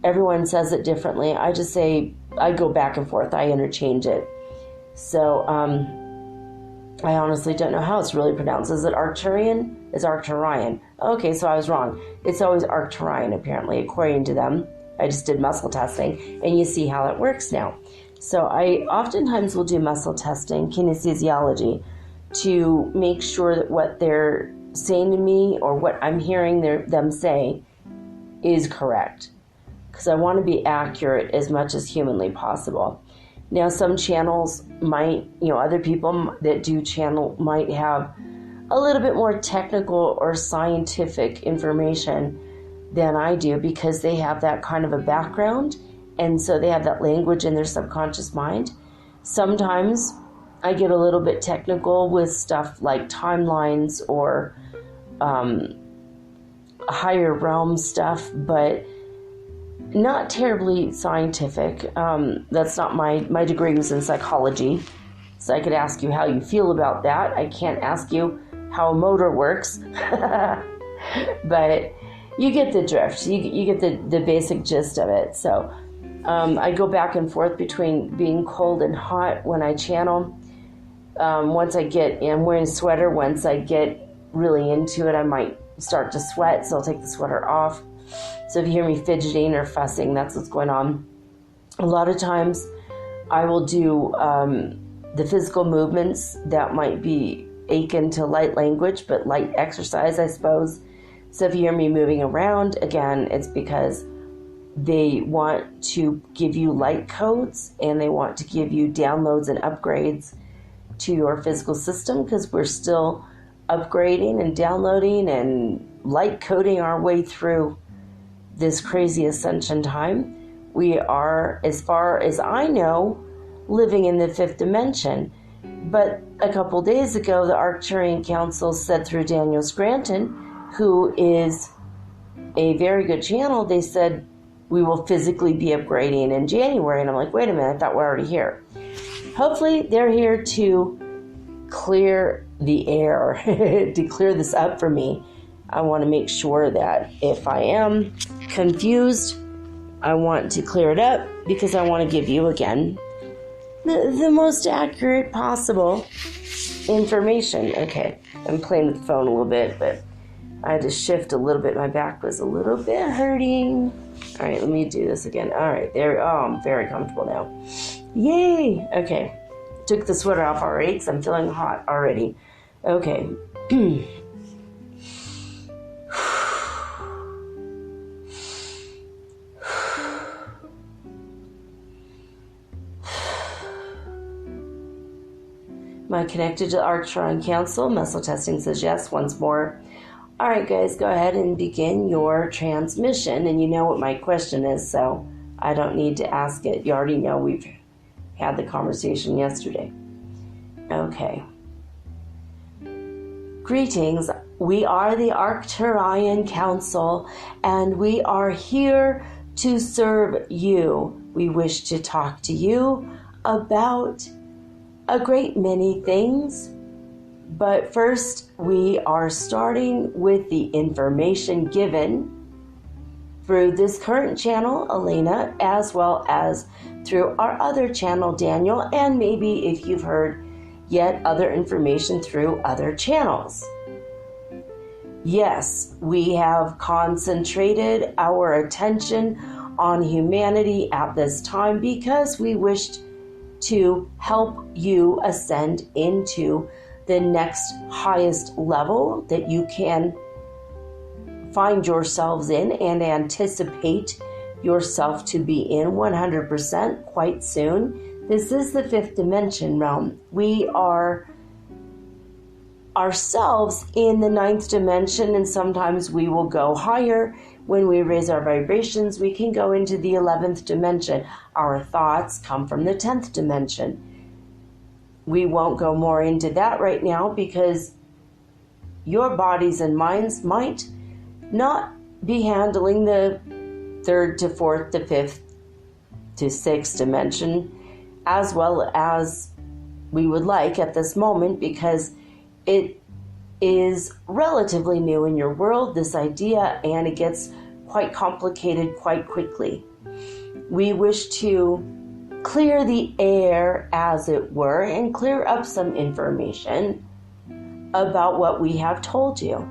Everyone says it differently. I just say, I go back and forth. I interchange it. So, I honestly don't know how it's really pronounced. Is it Arcturian? It's Arcturian. Okay, so I was wrong. It's always Arcturian, apparently, according to them. I just did muscle testing, and you see how it works now. So I oftentimes will do muscle testing, kinesiology, to make sure that what they're saying to me or what I'm hearing them say is correct, because I want to be accurate as much as humanly possible. Now, some channels might, other people that do channel might have a little bit more technical or scientific information than I do, because they have that kind of a background, and so they have that language in their subconscious mind. Sometimes I get a little bit technical with stuff like timelines or higher realm stuff, but not terribly scientific. That's not my degree was in psychology, so I could ask you how you feel about that. I can't ask you how a motor works. But you get the drift. You get the basic gist of it. So I go back and forth between being cold and hot when I channel. I'm wearing a sweater. Once I get really into it, I might start to sweat, so I'll take the sweater off. So if you hear me fidgeting or fussing, that's what's going on. A lot of times I will do the physical movements that might be akin to light language, but light exercise, I suppose. So if you hear me moving around, again, it's because they want to give you light codes and they want to give you downloads and upgrades to your physical system, because we're still upgrading and downloading and light coding our way through this crazy ascension time. We are, as far as I know, living in the fifth dimension. But a couple days ago, the Arcturian Council said through Daniel Scranton, who is a very good channel, they said we will physically be upgrading in January. And I'm like, wait a minute, I thought we're already here. Hopefully they're here to clear the air, to clear this up for me. I want to make sure that if I am confused, I want to clear it up, because I want to give you, again, the most accurate possible information. Okay, I'm playing with the phone a little bit, but I had to shift a little bit. My back was a little bit hurting. All right, let me do this again. All right, there. Oh, I'm very comfortable now. Yay! Okay, took the sweater off already because I'm feeling hot already. Okay. Am I connected to the Arcturian Council? Muscle testing says yes once more. All right, guys, go ahead and begin your transmission. And you know what my question is, so I don't need to ask it. You already know we've had the conversation yesterday. Okay. Greetings. We are the Arcturian Council, and we are here to serve you. We wish to talk to you about a great many things, but first we are starting with the information given through this current channel, Elena, as well as through our other channel, Daniel, and maybe if you've heard yet other information through other channels. Yes, we have concentrated our attention on humanity at this time because we wished to help you ascend into the next highest level that you can find yourselves in and anticipate yourself to be in 100% quite soon. This is the fifth dimension realm. We are ourselves in the ninth dimension, and sometimes we will go higher. When we raise our vibrations, we can go into the 11th dimension. Our thoughts come from the 10th dimension. We won't go more into that right now because your bodies and minds might not be handling the 3rd to 4th to 5th to 6th dimension as well as we would like at this moment, because it is relatively new in your world, this idea, and it gets quite complicated quite quickly. We wish to clear the air, as it were, and clear up some information about what we have told you.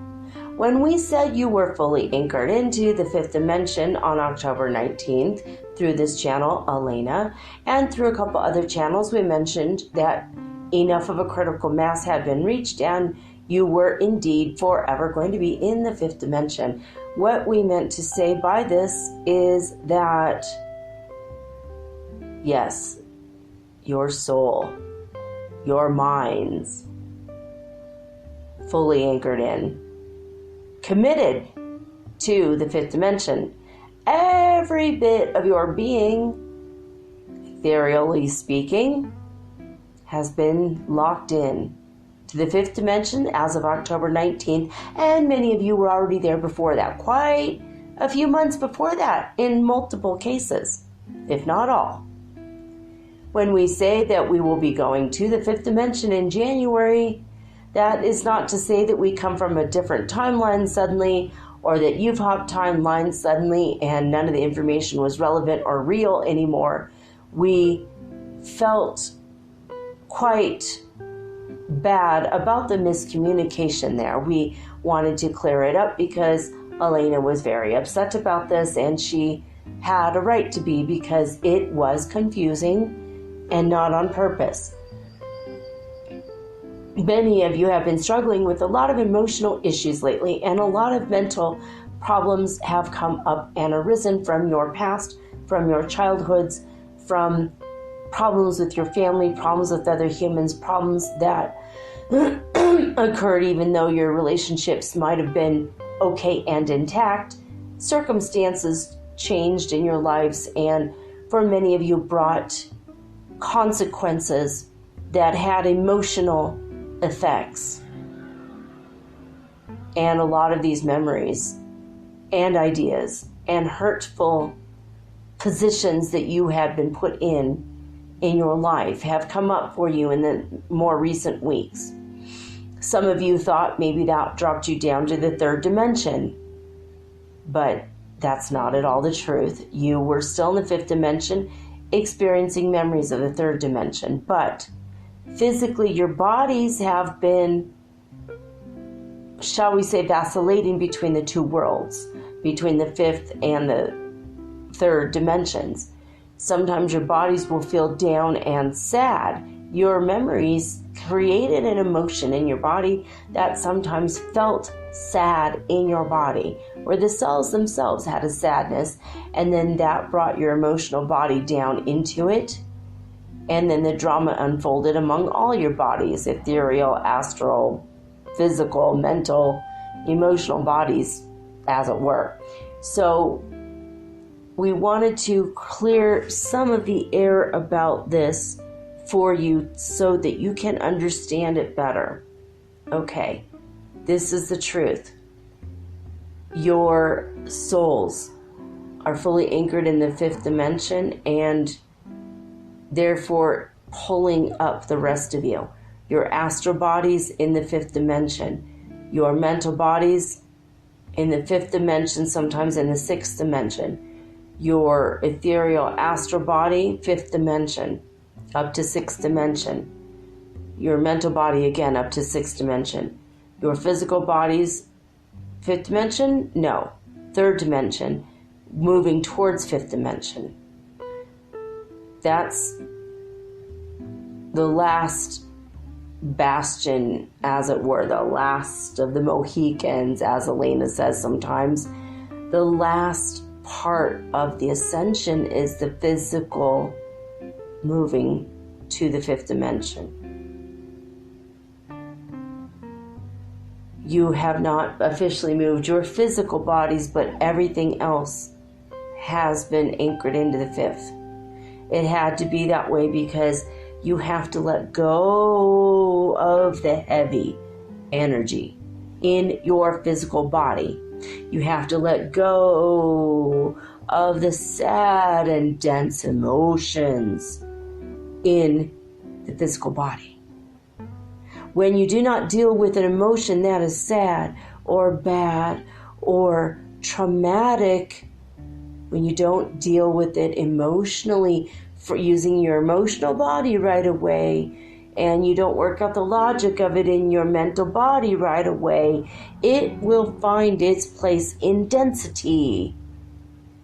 When we said you were fully anchored into the fifth dimension on October 19th through this channel, Elena, and through a couple other channels, we mentioned that enough of a critical mass had been reached and you were indeed forever going to be in the fifth dimension. What we meant to say by this is that, yes, your soul, your minds, fully anchored in, committed to the fifth dimension. Every bit of your being, ethereally speaking, has been locked in to the fifth dimension as of October 19th, and many of you were already there before that, quite a few months before that in multiple cases, if not all. When we say that we will be going to the fifth dimension in January, That is not to say that we come from a different timeline suddenly, or that you've hopped timelines suddenly and none of the information was relevant or real anymore. We felt quite bad about the miscommunication there. We wanted to clear it up because Elena was very upset about this, and she had a right to be, because it was confusing and not on purpose. Many of you have been struggling with a lot of emotional issues lately, and a lot of mental problems have come up and arisen from your past, from your childhoods, from problems with your family, problems with other humans, problems that occurred even though your relationships might have been okay and intact. Circumstances changed in your lives, and for many of you brought consequences that had emotional effects. And a lot of these memories and ideas and hurtful positions that you had been put in your life have come up for you in the more recent weeks. Some of you thought maybe that dropped you down to the third dimension, but that's not at all the truth. You were still in the fifth dimension, experiencing memories of the third dimension, but physically your bodies have been, shall we say, vacillating between the two worlds, between the fifth and the third dimensions. Sometimes your bodies will feel down and sad. Your memories created an emotion in your body that sometimes felt sad in your body, where the cells themselves had a sadness, and then that brought your emotional body down into it. And then the drama unfolded among all your bodies, ethereal, astral, physical, mental, emotional bodies, as it were. So we wanted to clear some of the air about this for you so that you can understand it better. Okay, this is the truth. Your souls are fully anchored in the fifth dimension, and therefore pulling up the rest of you. Your astral bodies in the fifth dimension, your mental bodies in the fifth dimension, sometimes in the sixth dimension, your ethereal astral body, fifth dimension, up to sixth dimension, your mental body again up to sixth dimension, your physical bodies, fifth dimension, no, third dimension, moving towards fifth dimension. That's the last bastion, as it were, the last of the Mohicans, as Elena says sometimes. The last part of the ascension is the physical moving to the fifth dimension. You have not officially moved your physical bodies, but everything else has been anchored into the fifth. It had to be that way because you have to let go of the heavy energy in your physical body. You have to let go of the sad and dense emotions in the physical body. When you do not deal with an emotion that is sad or bad or traumatic, when you don't deal with it emotionally, for using your emotional body right away, and you don't work out the logic of it in your mental body right away, it will find its place in density.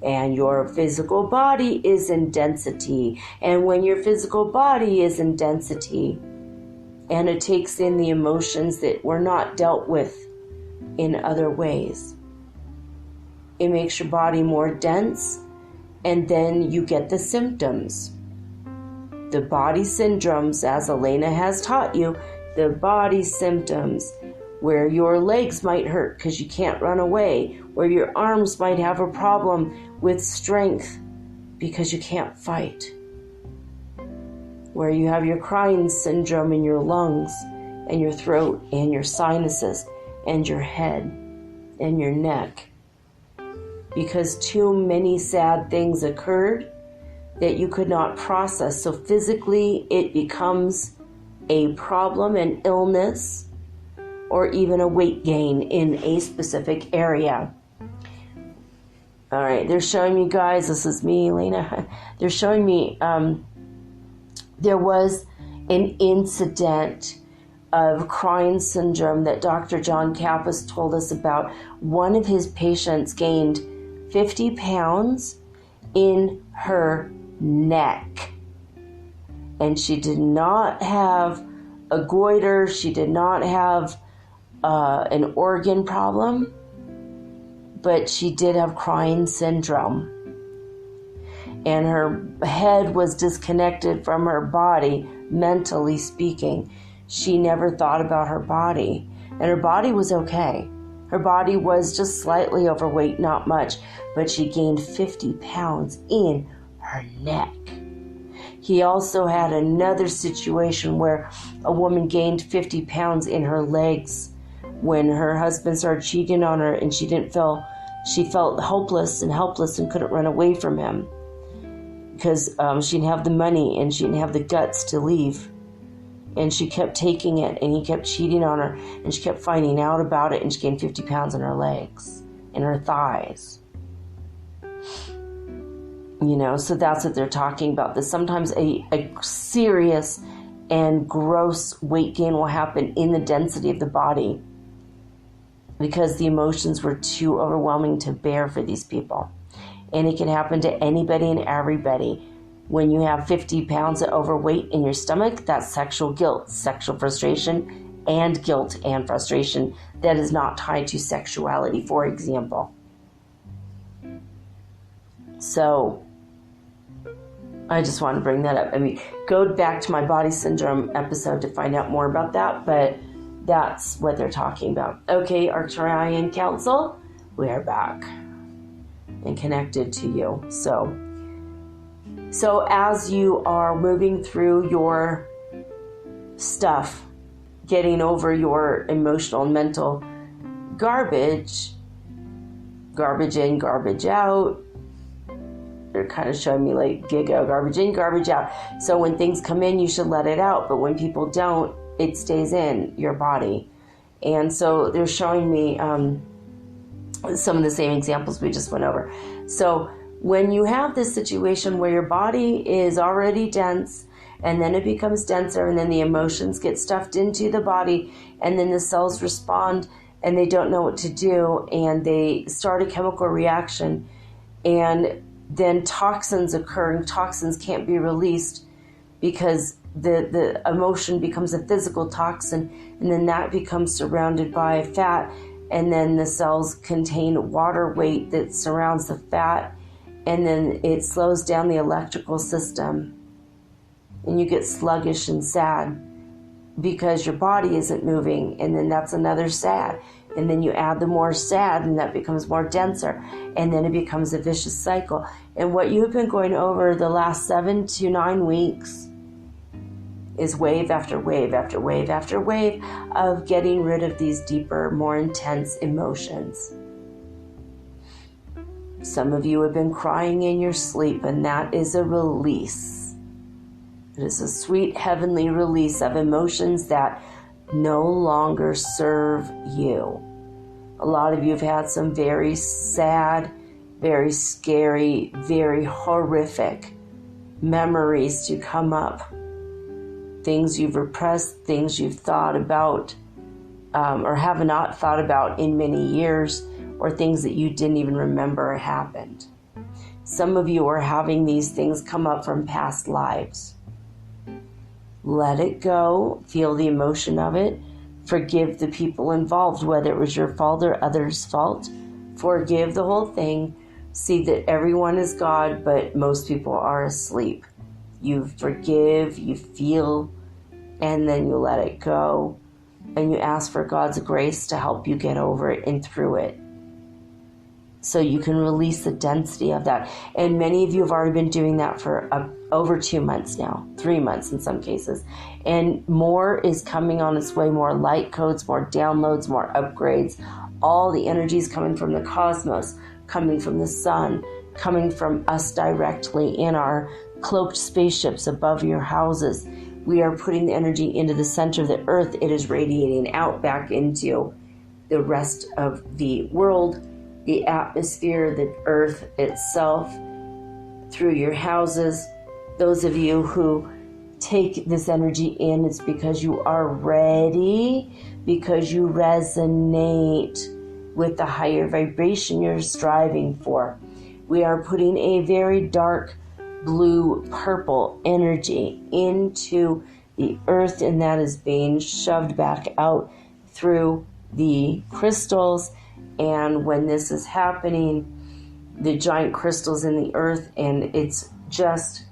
And your physical body is in density. And when your physical body is in density, and it takes in the emotions that were not dealt with in other ways, it makes your body more dense, and then you get the symptoms. The body syndromes, as Elena has taught you, the body symptoms, where your legs might hurt because you can't run away, where your arms might have a problem with strength because you can't fight, where you have your crying syndrome in your lungs and your throat and your sinuses and your head and your neck, because too many sad things occurred that you could not process. So physically it becomes a problem, an illness, or even a weight gain in a specific area. All right, they're showing me, guys, this is me, Elena. They're showing me there was an incident of crying syndrome that Dr. John Kappas told us about. One of his patients gained 50 pounds in her neck. And she did not have a goiter. She did not have an organ problem. But she did have crying syndrome. And her head was disconnected from her body, mentally speaking. She never thought about her body. And her body was okay. Her body was just slightly overweight, not much. But she gained 50 pounds in her neck. He also had another situation where a woman gained 50 pounds in her legs when her husband started cheating on her, and she felt hopeless and helpless and couldn't run away from him because she didn't have the money and she didn't have the guts to leave. And she kept taking it, and he kept cheating on her, and she kept finding out about it, and she gained 50 pounds in her legs, in her thighs. You know, so that's what they're talking about. That sometimes a serious and gross weight gain will happen in the density of the body because the emotions were too overwhelming to bear for these people. And it can happen to anybody and everybody. When you have 50 pounds of overweight in your stomach, that's sexual guilt, sexual frustration, and guilt and frustration that is not tied to sexuality, for example. So I just want to bring that up. I mean, go back to my body syndrome episode to find out more about that, but that's what they're talking about. Okay, Arcturian Council, we are back and connected to you. So as you are moving through your stuff, getting over your emotional and mental garbage in, garbage out, they're kind of showing me like Giga, garbage in, garbage out. So when things come in, you should let it out. But when people don't, it stays in your body. And so they're showing me some of the same examples we just went over. So when you have this situation where your body is already dense, and then it becomes denser, and then the emotions get stuffed into the body, and then the cells respond, and they don't know what to do, and they start a chemical reaction, and then toxins occur, toxins can't be released because the emotion becomes a physical toxin, and then that becomes surrounded by fat, and then the cells contain water weight that surrounds the fat, and then it slows down the electrical system, and you get sluggish and sad because your body isn't moving, and then that's another sad. And then you add the more sad, and that becomes more denser, and then it becomes a vicious cycle. And what you've been going over the last 7 to 9 weeks is wave after wave after wave after wave of getting rid of these deeper, more intense emotions. Some of you have been crying in your sleep, and that is a release. It is a sweet heavenly release of emotions that no longer serve you. A lot of you have had some very sad, very scary, very horrific memories to come up. Things you've repressed, things you've thought about or have not thought about in many years, or things that you didn't even remember happened. Some of you are having these things come up from past lives. Let it go. Feel the emotion of it. Forgive the people involved, whether it was your fault or others' fault. Forgive the whole thing. See that everyone is God, but most people are asleep. You forgive, you feel, and then you let it go. And you ask for God's grace to help you get over it and through it, so you can release the density of that. And many of you have already been doing that for over 2 months now, 3 months in some cases. And more is coming on its way, more light codes, more downloads, more upgrades. All the energies coming from the cosmos, coming from the sun, coming from us directly in our cloaked spaceships above your houses. We are putting the energy into the center of the earth. It is radiating out back into the rest of the world, the atmosphere, the earth itself, through your houses. Those of you who take this energy in, it's because you are ready, because you resonate with the higher vibration you're striving for. We are putting a very dark blue purple energy into the earth, and that is being shoved back out through the crystals. And when this is happening, the giant crystals in the earth, and it's just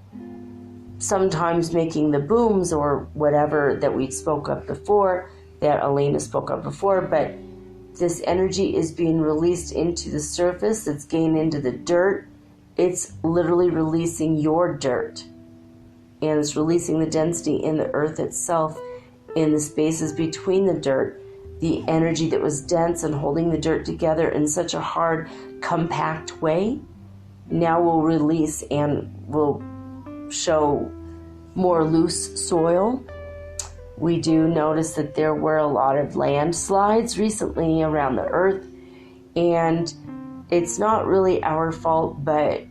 sometimes making the booms or whatever that we spoke of before, that Elena spoke of before, but this energy is being released into the surface. It's getting into the dirt. It's literally releasing your dirt, and it's releasing the density in the earth itself, in the spaces between the dirt. The energy that was dense and holding the dirt together in such a hard, compact way, now will release and will show more loose soil. We do notice that there were a lot of landslides recently around the earth, and it's not really our fault, but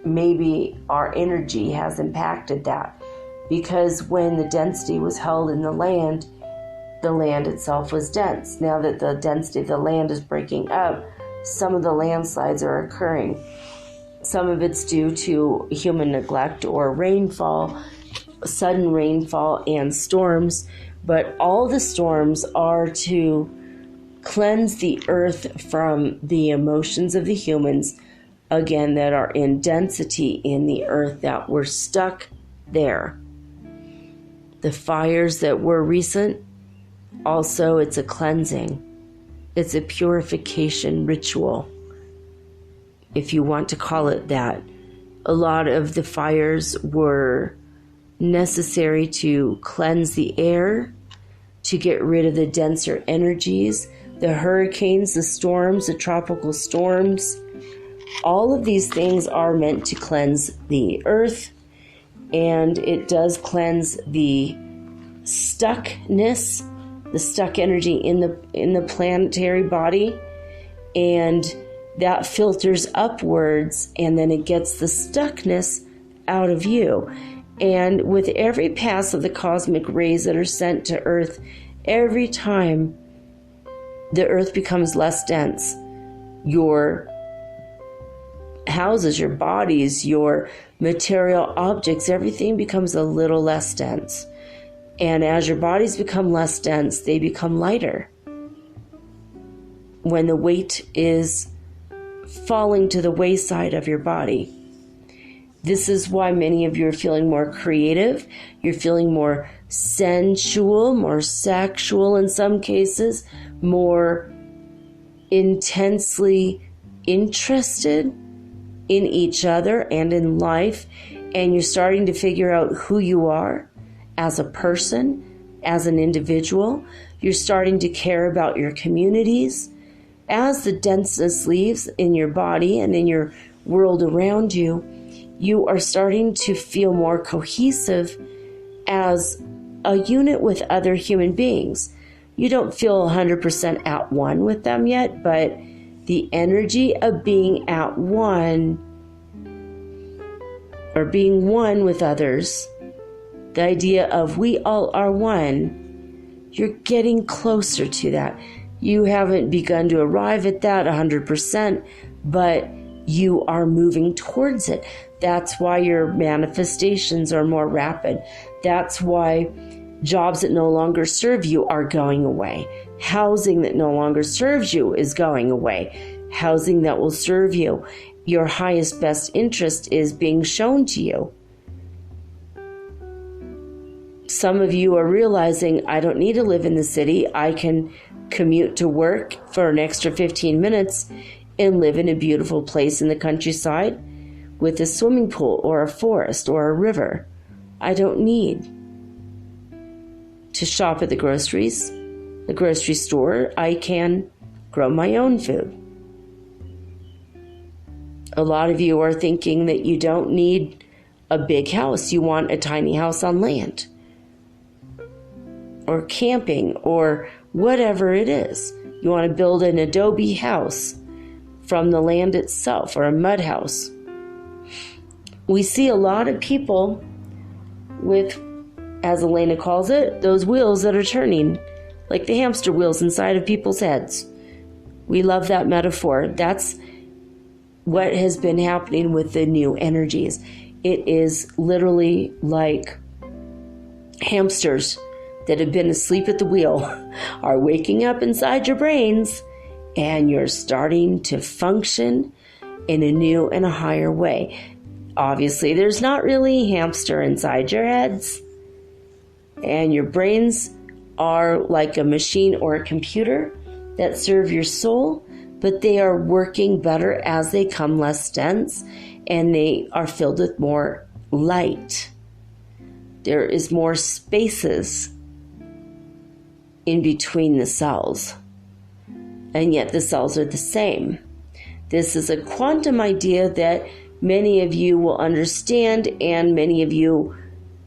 maybe our energy has impacted that, because when the density was held in the land itself was dense. Now that the density of the land is breaking up, some of the landslides are occurring. Some of it's due to human neglect or rainfall, sudden rainfall and storms, but all the storms are to cleanse the earth from the emotions of the humans, again, that are in density in the earth, that were stuck there. The fires that were recent, also, it's a cleansing. It's a purification ritual, if you want to call it that. A lot of the fires were necessary to cleanse the air, to get rid of the denser energies, the hurricanes, the storms, the tropical storms. All of these things are meant to cleanse the earth, and it does cleanse the stuckness, the stuck energy in the planetary body, and that filters upwards, and then it gets the stuckness out of you. And with every pass of the cosmic rays that are sent to Earth, every time the Earth becomes less dense, your houses, your bodies, your material objects, everything becomes a little less dense. And as your bodies become less dense, they become lighter. When the weight is falling to the wayside of your body. This is why many of you are feeling more creative. You're feeling more sensual, more sexual in some cases, more intensely interested in each other and in life. And you're starting to figure out who you are as a person, as an individual. You're starting to care about your communities. As the denseness leaves in your body and in your world around you, you are starting to feel more cohesive as a unit with other human beings. You don't feel 100% at one with them yet, but the energy of being at one, or being one with others, the idea of we all are one, you're getting closer to that. You haven't begun to arrive at that 100%, but you are moving towards it. That's why your manifestations are more rapid. That's why jobs that no longer serve you are going away. Housing that no longer serves you is going away. Housing that will serve you, your highest, best interest, is being shown to you. Some of you are realizing, I don't need to live in the city. I can commute to work for an extra 15 minutes and live in a beautiful place in the countryside with a swimming pool or a forest or a river. I don't need to shop at the grocery store. I can grow my own food. A lot of you are thinking that you don't need a big house. You want a tiny house on land. or camping or whatever it is. You want to build an adobe house from the land itself or a mud house. We see a lot of people with, as Elena calls it, those wheels that are turning, like the hamster wheels inside of people's heads. We love that metaphor. That's what has been happening with the new energies. It is literally like hamsters that have been asleep at the wheel are waking up inside your brains, and you're starting to function in a new and a higher way. Obviously, there's not really a hamster inside your heads, and your brains are like a machine or a computer that serve your soul, but they are working better as they come less dense, and they are filled with more light. There is more spaces in between the cells, and yet the cells are the same. This is a quantum idea that many of you will understand, and many of you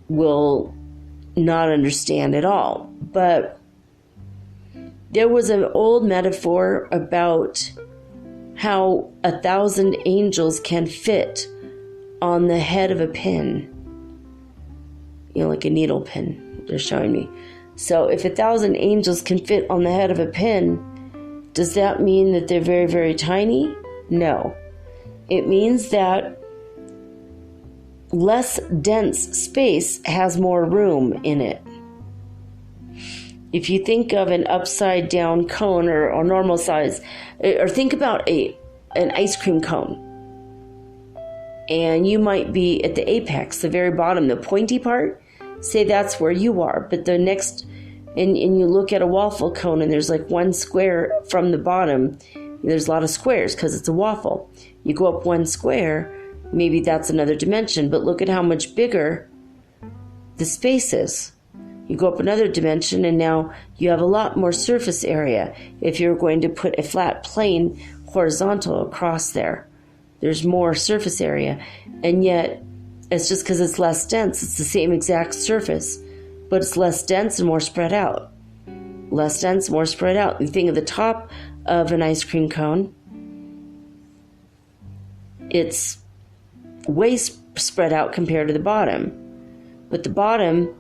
will not understand at all. But there was an old metaphor about how 1,000 angels can fit on the head of a pin. You know, like a needle pin, they're showing me. So if 1,000 angels can fit on the head of a pin, does that mean that they're very, very tiny? No. It means that less dense space has more room in it. If you think of an upside down cone or normal size, or think about an ice cream cone, and you might be at the apex, the very bottom, the pointy part, say that's where you are. But the next, and you look at a waffle cone and there's like one square from the bottom. There's a lot of squares because it's a waffle. You go up one square, maybe that's another dimension, but look at how much bigger the space is. You go up another dimension and now you have a lot more surface area. If you're going to put a flat plane horizontal across there, there's more surface area. And yet, it's just because it's less dense. It's the same exact surface, but it's less dense and more spread out. Less dense, more spread out. You think of the top of an ice cream cone, it's way spread out compared to the bottom. But the bottom,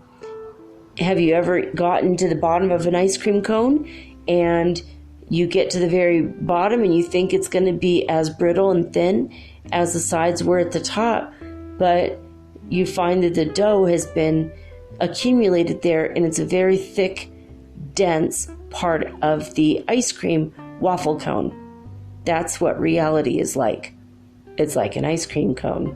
have you ever gotten to the bottom of an ice cream cone and you get to the very bottom and you think it's going to be as brittle and thin as the sides were at the top, but you find that the dough has been accumulated there and it's a very thick, dense part of the ice cream waffle cone. That's what reality is like. It's like an ice cream cone.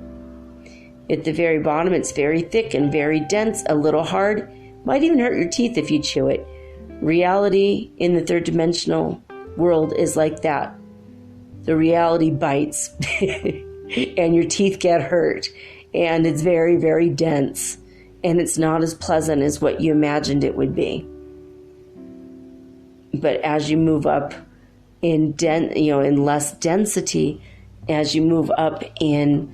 At the very bottom, it's very thick and very dense, a little hard. Might even hurt your teeth if you chew it. Reality in the third dimensional world is like that. The reality bites and your teeth get hurt, and it's very, very dense, and it's not as pleasant as what you imagined it would be. But as you move up in in less density, as you move up in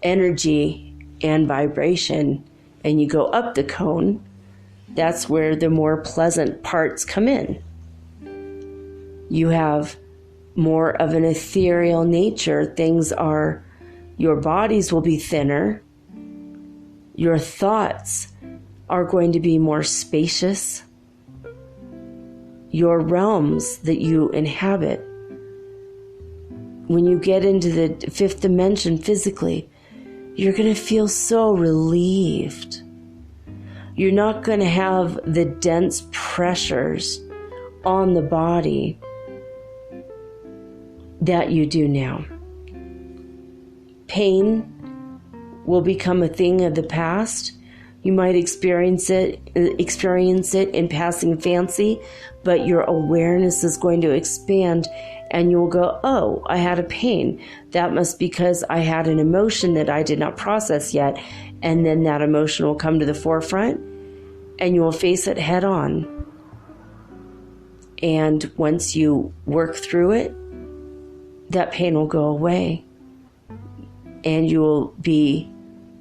energy and vibration, and you go up the cone, that's where the more pleasant parts come in. You have more of an ethereal nature. Your bodies will be thinner. Your thoughts are going to be more spacious. Your realms that you inhabit, when you get into the fifth dimension physically, you're going to feel so relieved. You're not going to have the dense pressures on the body that you do now. Pain will become a thing of the past. You might experience it in passing fancy, but your awareness is going to expand and you'll go, oh, I had a pain. That must be because I had an emotion that I did not process yet. And then that emotion will come to the forefront and you will face it head on. And once you work through it, that pain will go away and you will be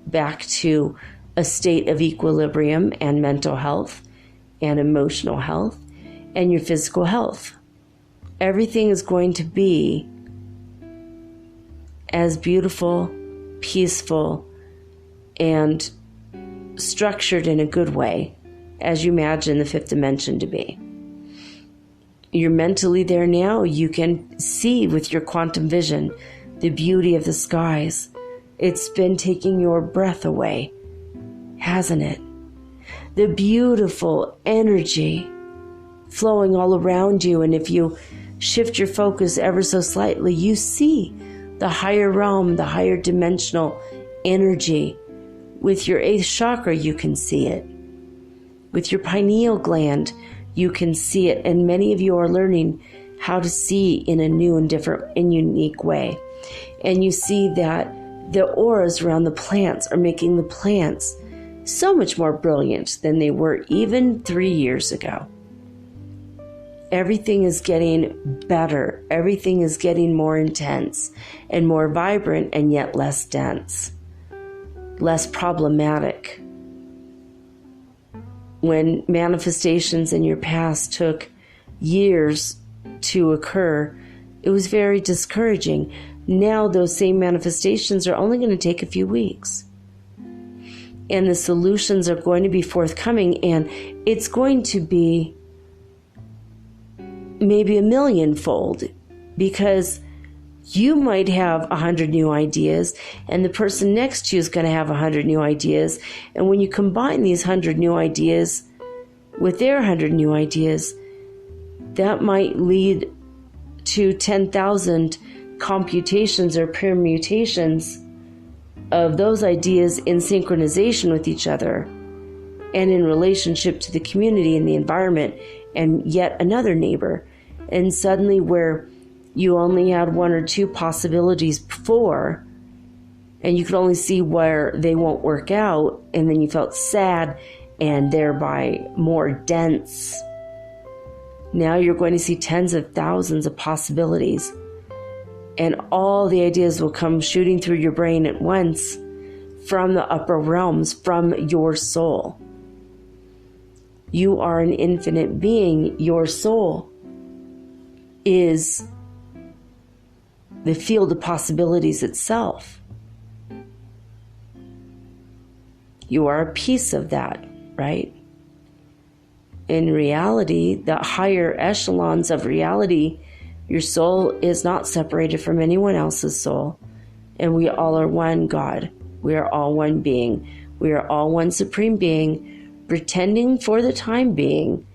back to a state of equilibrium and mental health and emotional health and your physical health. Everything is going to be as beautiful, peaceful, and structured in a good way as you imagine the fifth dimension to be. You're mentally there now. You can see with your quantum vision the beauty of the skies. It's been taking your breath away, hasn't it? The beautiful energy flowing all around you. And if you shift your focus ever so slightly, you see the higher realm, the higher dimensional energy. With your eighth chakra, you can see it. With your pineal gland, you can see it. And many of you are learning how to see in a new and different and unique way. And you see that the auras around the plants are making the plants so much more brilliant than they were even 3 years ago. Everything is getting better. Everything is getting more intense and more vibrant, and yet less dense, less problematic. When manifestations in your past took years to occur, it was very discouraging. Now those same manifestations are only going to take a few weeks. And the solutions are going to be forthcoming, and it's going to be maybe 1,000,000-fold, because you might have 100 new ideas, and the person next to you is going to have 100 new ideas. And when you combine these 100 new ideas with their 100 new ideas, that might lead to 10,000 computations or permutations of those ideas in synchronization with each other and in relationship to the community and the environment and yet another neighbor. And suddenly, where you only had one or two possibilities before, and you could only see where they won't work out, and then you felt sad and thereby more dense. Now you're going to see tens of thousands of possibilities, and all the ideas will come shooting through your brain at once from the upper realms, from your soul. You are an infinite being. Your soul is the field of possibilities itself. You are a piece of that, right? In reality, the higher echelons of reality, your soul is not separated from anyone else's soul. And we all are one God. We are all one being. We are all one supreme being, pretending for the time being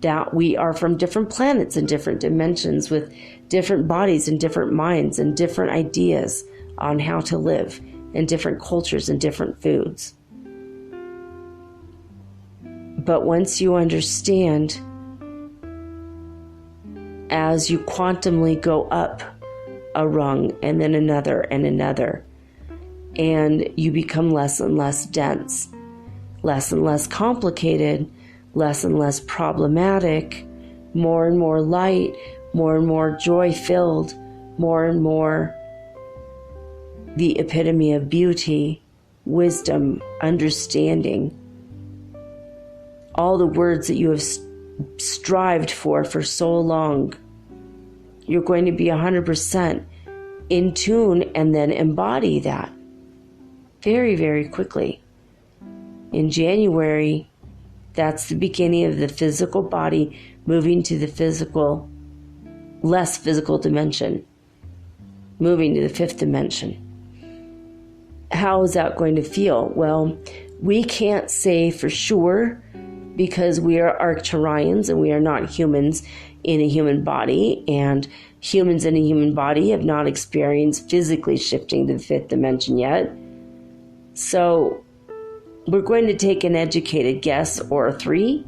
that we are from different planets and different dimensions with different bodies and different minds and different ideas on how to live and different cultures and different foods. But once you understand, as you quantumly go up a rung and then another and another, and you become less and less dense, less and less complicated, less and less problematic, more and more light, more and more joy-filled, more and more the epitome of beauty, wisdom, understanding. All the words that you have strived for so long, you're going to be 100% in tune and then embody that very, very quickly. In January, that's the beginning of the physical body moving to the physical, less physical dimension, moving to the fifth dimension. How is that going to feel? Well, we can't say for sure because we are Arcturians and we are not humans in a human body, and humans in a human body have not experienced physically shifting to the fifth dimension yet. So we're going to take an educated guess or three,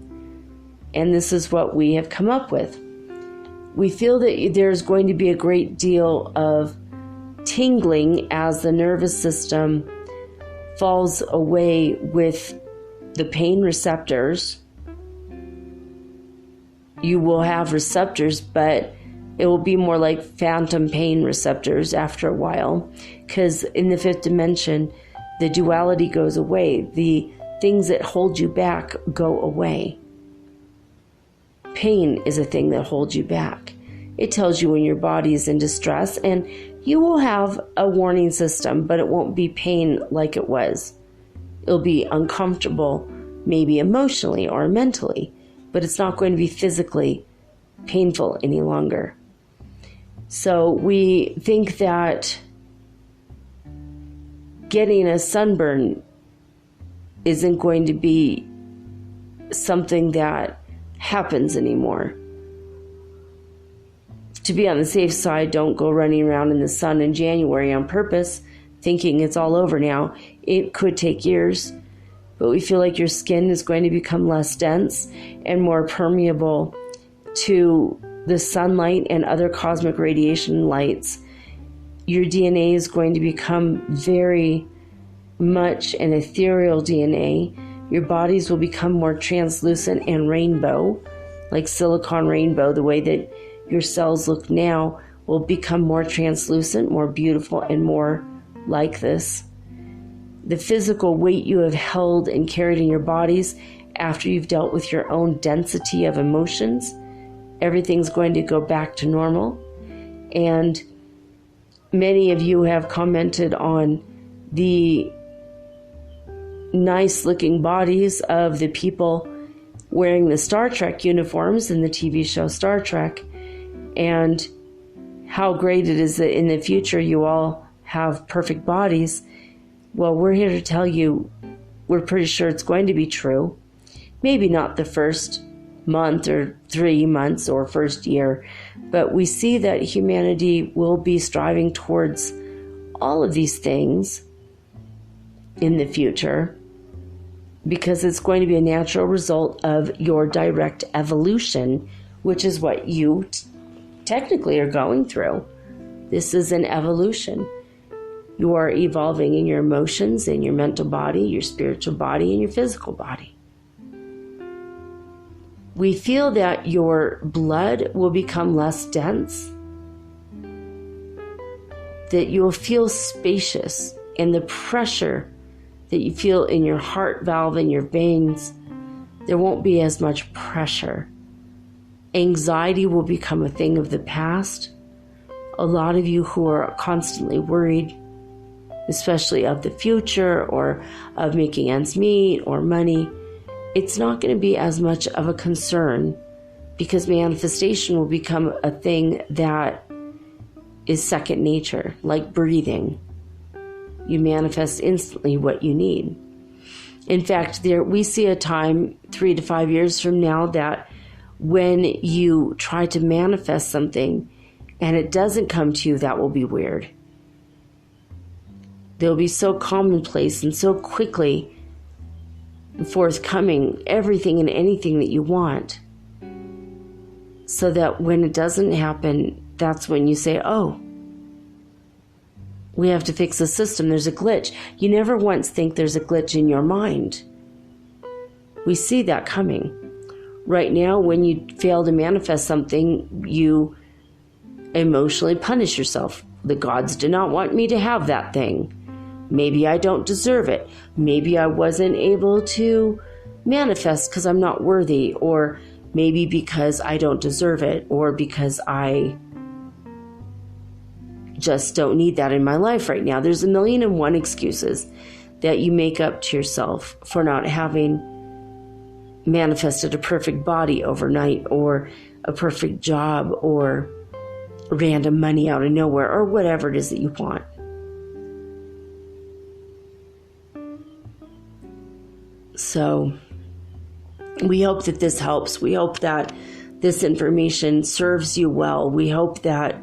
and this is what we have come up with. We feel that there's going to be a great deal of tingling as the nervous system falls away with the pain receptors. You will have receptors, but it will be more like phantom pain receptors after a while, because in the fifth dimension, the duality goes away. The things that hold you back go away. pain is a thing that holds you back. It tells you when your body is in distress, and you will have a warning system, but it won't be pain like it was. It'll be uncomfortable, maybe emotionally or mentally, but it's not going to be physically painful any longer. So we think that getting a sunburn isn't going to be something that happens anymore. To be on the safe side, don't go running around in the sun in January on purpose, thinking it's all over now. It could take years, but we feel like your skin is going to become less dense and more permeable to the sunlight and other cosmic radiation lights. Your DNA is going to become very much an ethereal DNA. Your bodies will become more translucent and rainbow, like silicon rainbow. The way that your cells look now will become more translucent, more beautiful, and more like this. The physical weight you have held and carried in your bodies after you've dealt with your own density of emotions, everything's going to go back to normal. And many of you have commented on the nice looking bodies of the people wearing the Star Trek uniforms in the TV show Star Trek, and how great it is that in the future you all have perfect bodies. Well, we're here to tell you we're pretty sure it's going to be true. Maybe not the first month or 3 months or first year, but we see that humanity will be striving towards all of these things in the future, because it's going to be a natural result of your direct evolution, which is what you technically are going through. This is an evolution. You are evolving in your emotions, in your mental body, your spiritual body, and your physical body. We feel that your blood will become less dense, that you will feel spacious, and the pressure that you feel in your heart valve and your veins, there won't be as much pressure. Anxiety will become a thing of the past. A lot of you who are constantly worried, especially of the future or of making ends meet or money, it's not going to be as much of a concern, because manifestation will become a thing that is second nature, like breathing. You manifest instantly what you need. In fact, we see a time 3 to 5 years from now that when you try to manifest something and it doesn't come to you, that will be weird. They'll be so commonplace and so quickly forthcoming, everything and anything that you want, so that when it doesn't happen, that's when you say, oh, we have to fix the system. There's a glitch. You never once think there's a glitch in your mind. We see that coming. Right now, when you fail to manifest something, you emotionally punish yourself. The gods did not want me to have that thing. Maybe I don't deserve it. Maybe I wasn't able to manifest because I'm not worthy, or maybe because I don't deserve it, or because I just don't need that in my life right now. There's 1,000,001 excuses that you make up to yourself for not having manifested a perfect body overnight, or a perfect job, or random money out of nowhere, or whatever it is that you want. So we hope that this helps. We hope that this information serves you well. We hope that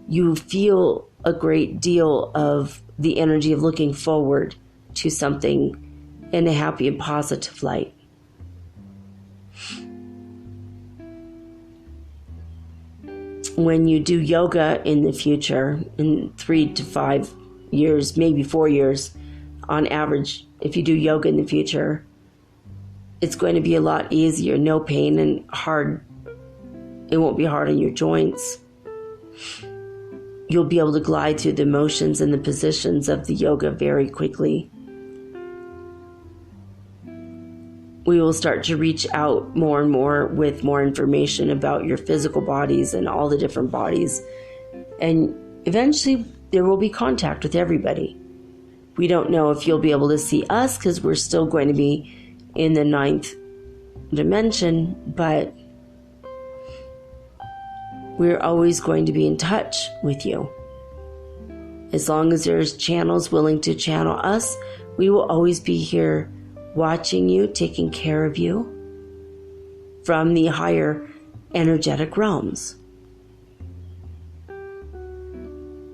you feel a great deal of the energy of looking forward to something in a happy and positive light. When you do yoga in the future, in 3 to 5 years, maybe 4 years on average, if you do yoga in the future, it's going to be a lot easier, no pain and hard. It won't be hard on your joints. You'll be able to glide through the motions and the positions of the yoga very quickly. we will start to reach out more and more with more information about your physical bodies and all the different bodies. And eventually there will be contact with everybody. We don't know if you'll be able to see us because we're still going to be in the 9th dimension, but we're always going to be in touch with you. As long as there's channels willing to channel us, we will always be here watching you, taking care of you from the higher energetic realms.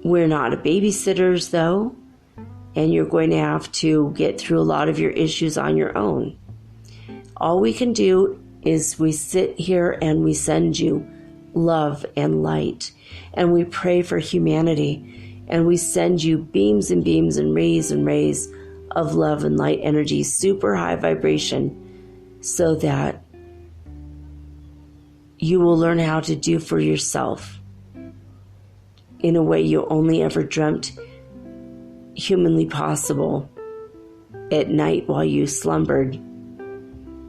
We're not babysitters, though, and you're going to have to get through a lot of your issues on your own. All we can do is we sit here and we send you love and light, and we pray for humanity, and we send you beams and beams and rays of love and light energy, super high vibration, so that you will learn how to do for yourself in a way you only ever dreamt humanly possible at night while you slumbered.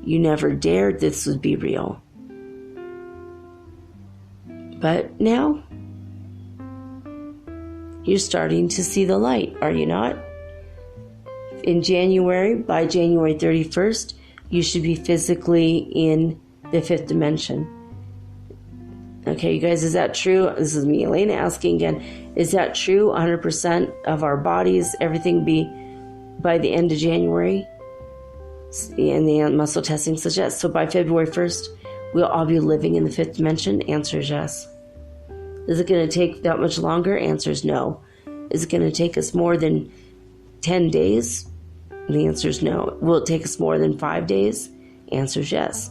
You never dared this would be real. But now, you're starting to see the light, are you not? In January, by January 31st, you should be physically in the 5th dimension. Okay, you guys, is that true? This is me, Elena, asking again. Is that true? 100% of our bodies, everything be by the end of January? And the muscle testing suggests. So by February 1st, we'll all be living in the 5th dimension? Answer is yes. Is it going to take that much longer? Answer is no. Is it going to take us more than 10 days? The answer is no. Will it take us more than 5 days? Answer is yes.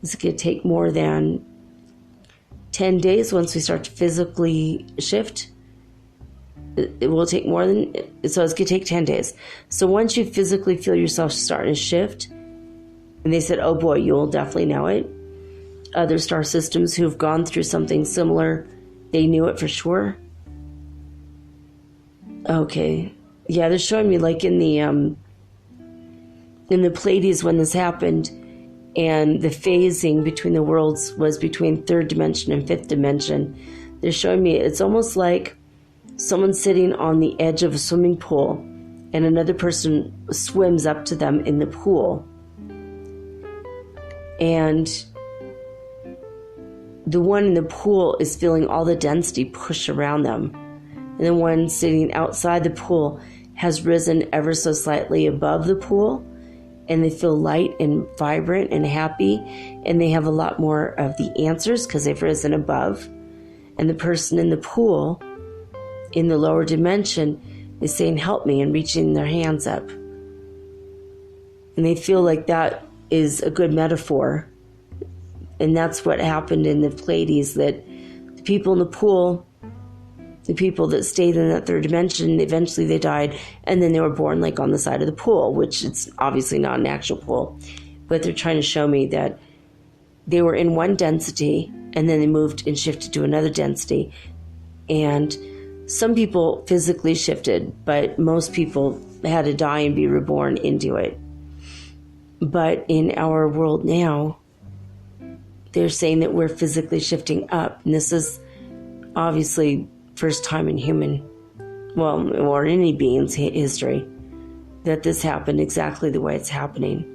Is it going to take more than 10 days once we start to physically shift? It will take more than, so it's going to take 10 days. So once you physically feel yourself starting to shift, and they said, oh boy, you'll definitely know it. Other star systems who've gone through something similar, they knew it for sure. Okay. Yeah, they're showing me like in the Pleiades when this happened, and the phasing between the worlds was between 3rd dimension and 5th dimension. They're showing me it's almost like someone sitting on the edge of a swimming pool and another person swims up to them in the pool. And the one in the pool is feeling all the density push around them. And the one sitting outside the pool has risen ever so slightly above the pool, and they feel light and vibrant and happy, and they have a lot more of the answers because they've risen above. And the person in the pool, in the lower dimension, is saying, help me, and reaching their hands up. And they feel like that is a good metaphor. And that's what happened in the Pleiades, that the people in the pool, the people that stayed in that 3rd dimension, eventually they died, and then they were born like on the side of the pool, which it's obviously not an actual pool. But they're trying to show me that they were in one density, and then they moved and shifted to another density. And some people physically shifted, but most people had to die and be reborn into it. But in our world now, they're saying that we're physically shifting up. And this is obviously first time in human, well, or any being's history, that this happened exactly the way it's happening.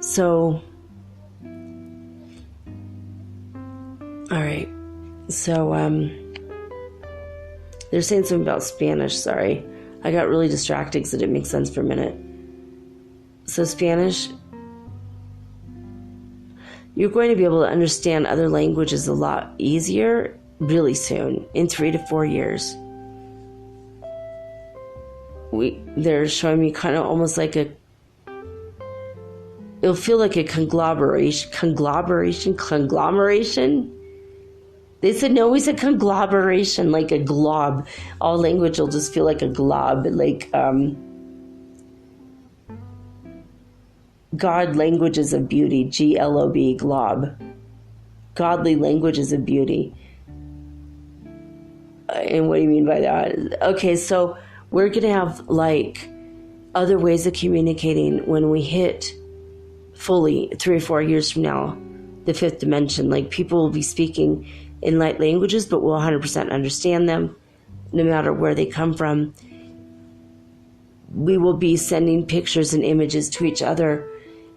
So, all right. So, they're saying something about Spanish. Sorry. I got really distracted because it didn't make sense for a minute. So Spanish, you're going to be able to understand other languages a lot easier really soon, in 3 to 4 years. They're showing me kind of almost like it'll feel like a conglomeration. They said, no, we said conglomeration, like a glob. All language will just feel like a glob, like God languages of beauty, G-L-O-B, glob. Godly languages of beauty. And what do you mean by that? Okay, so we're going to have like other ways of communicating when we hit fully 3 or 4 years from now, the fifth dimension. Like, people will be speaking in light languages, but we'll 100% understand them no matter where they come from. We will be sending pictures and images to each other,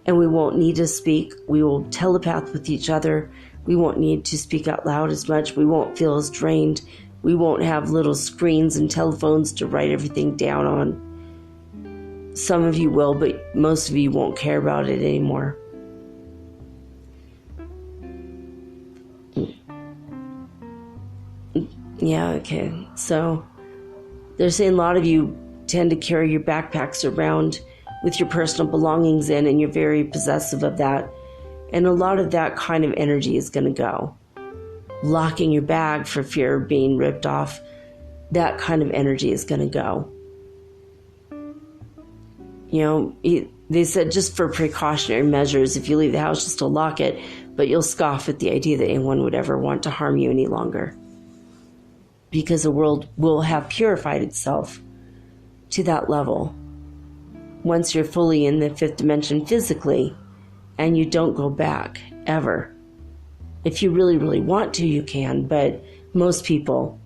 and we won't need to speak. We will telepath with each other. We won't need to speak out loud as much. We won't feel as drained. We won't have little screens and telephones to write everything down on. Some of you will, but most of you won't care about it anymore. Yeah, okay. So they're saying a lot of you tend to carry your backpacks around with your personal belongings in, and you're very possessive of that. And a lot of that kind of energy is going to go. Locking your bag for fear of being ripped off, that kind of energy is going to go. You know, they said just for precautionary measures, if you leave the house, just to lock it, but you'll scoff at the idea that anyone would ever want to harm you any longer. Because the world will have purified itself to that level. Once you're fully in the fifth dimension physically, and you don't go back, ever. If you really, really want to, you can, but most people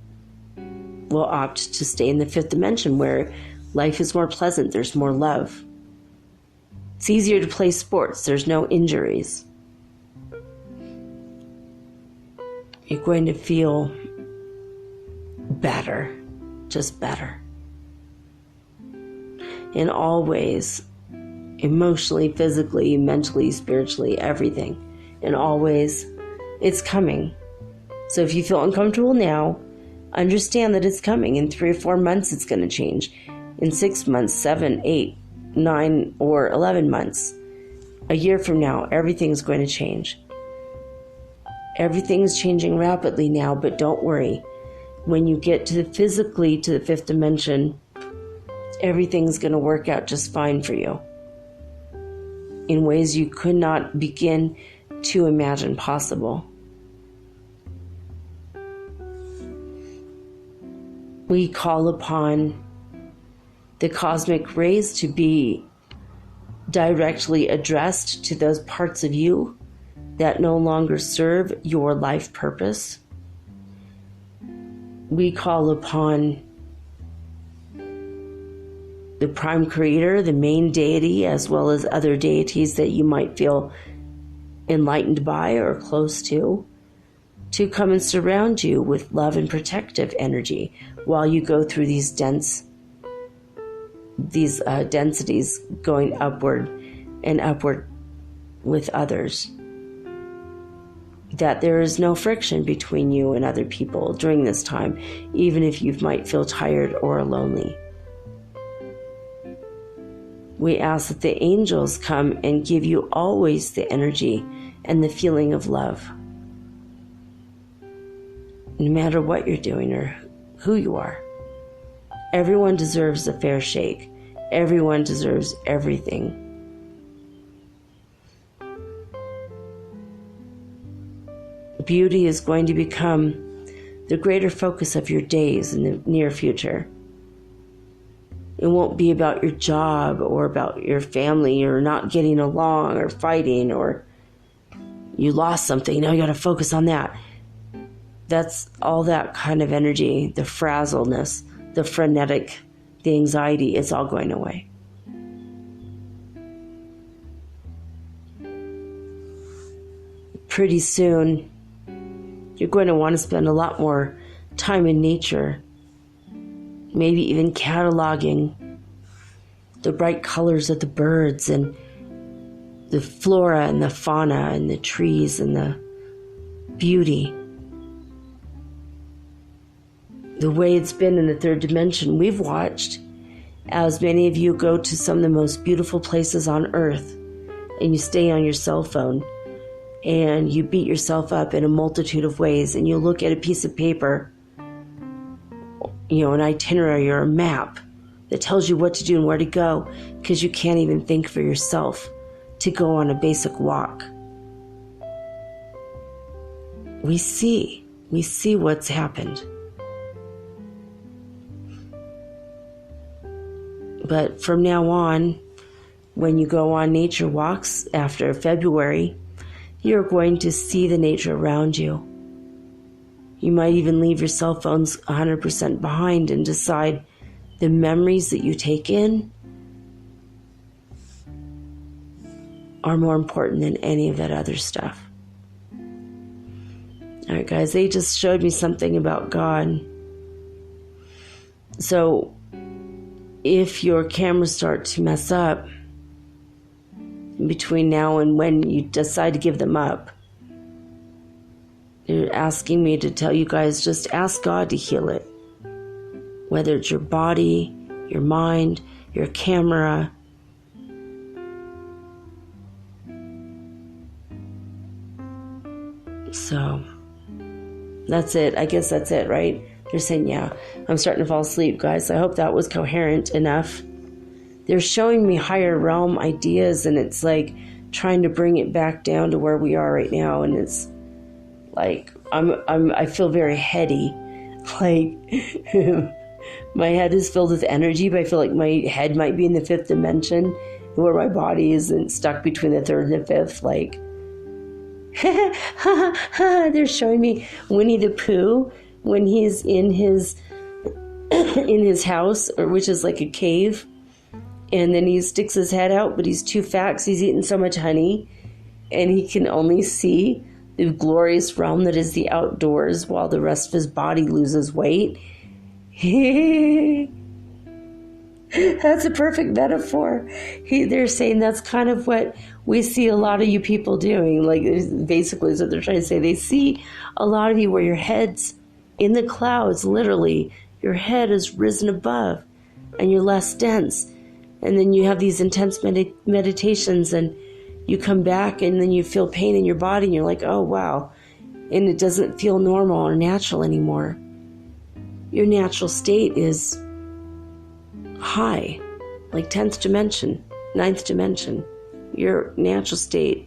will opt to stay in the fifth dimension where life is more pleasant, there's more love. It's easier to play sports, there's no injuries. You're going to feel better, just better. In all ways, emotionally, physically, mentally, spiritually, everything. In all ways, it's coming. So if you feel uncomfortable now, understand that it's coming. In 3 or 4 months, it's going to change. In 6 months, 7, 8, 9, or 11 months, a year from now, everything's going to change. Everything's changing rapidly now, but don't worry. When you get to physically to the fifth dimension, everything's going to work out just fine for you in ways you could not begin to imagine possible. We call upon the cosmic rays to be directly addressed to those parts of you that no longer serve your life purpose. We call upon the prime creator, the main deity, as well as other deities that you might feel enlightened by or close to come and surround you with love and protective energy while you go through these densities going upward and upward with others. That there is no friction between you and other people during this time, even if you might feel tired or lonely. We ask that the angels come and give you always the energy and the feeling of love. No matter what you're doing or who you are. Everyone deserves a fair shake. Everyone deserves everything. Beauty is going to become the greater focus of your days in the near future. It won't be about your job or about your family or not getting along or fighting or you lost something. Now you got to focus on that. That's all that kind of energy, the frazzleness, the frenetic, the anxiety, it's all going away. Pretty soon, you're going to want to spend a lot more time in nature, maybe even cataloging the bright colors of the birds and the flora and the fauna and the trees and the beauty. The way it's been in the third dimension, we've watched as many of you go to some of the most beautiful places on earth and you stay on your cell phone and you beat yourself up in a multitude of ways and you look at a piece of paper, an itinerary or a map that tells you what to do and where to go because you can't even think for yourself to go on a basic walk. We see what's happened. But from now on, when you go on nature walks after February, you're going to see the nature around you. You might even leave your cell phones 100% behind and decide the memories that you take in are more important than any of that other stuff. All right, guys, they just showed me something about God. So if your cameras start to mess up between now and when you decide to give them up, they're asking me to tell you guys, just ask God to heal it. Whether it's your body, your mind, your camera. So that's it. I guess that's it, right? They're saying, yeah, I'm starting to fall asleep, guys. I hope that was coherent enough. They're showing me higher realm ideas, and it's like trying to bring it back down to where we are right now. And it's like, I feel very heady. Like, my head is filled with energy, but I feel like my head might be in the fifth dimension, where my body isn't stuck between the third and the fifth. Like, they're showing me Winnie the Pooh when he's in his house, or which is like a cave, and then he sticks his head out, but he's too fat because he's eaten so much honey, and he can only see the glorious realm that is the outdoors while the rest of his body loses weight. That's a perfect metaphor. They're saying that's kind of what we see a lot of you people doing. Like, basically is what they're trying to say. They see a lot of you where your head's in the clouds, literally. Your head is risen above and you're less dense. And then you have these intense meditations, and you come back and then you feel pain in your body and you're like, oh, wow. And it doesn't feel normal or natural anymore. Your natural state is high, like 10th dimension, 9th dimension. Your natural state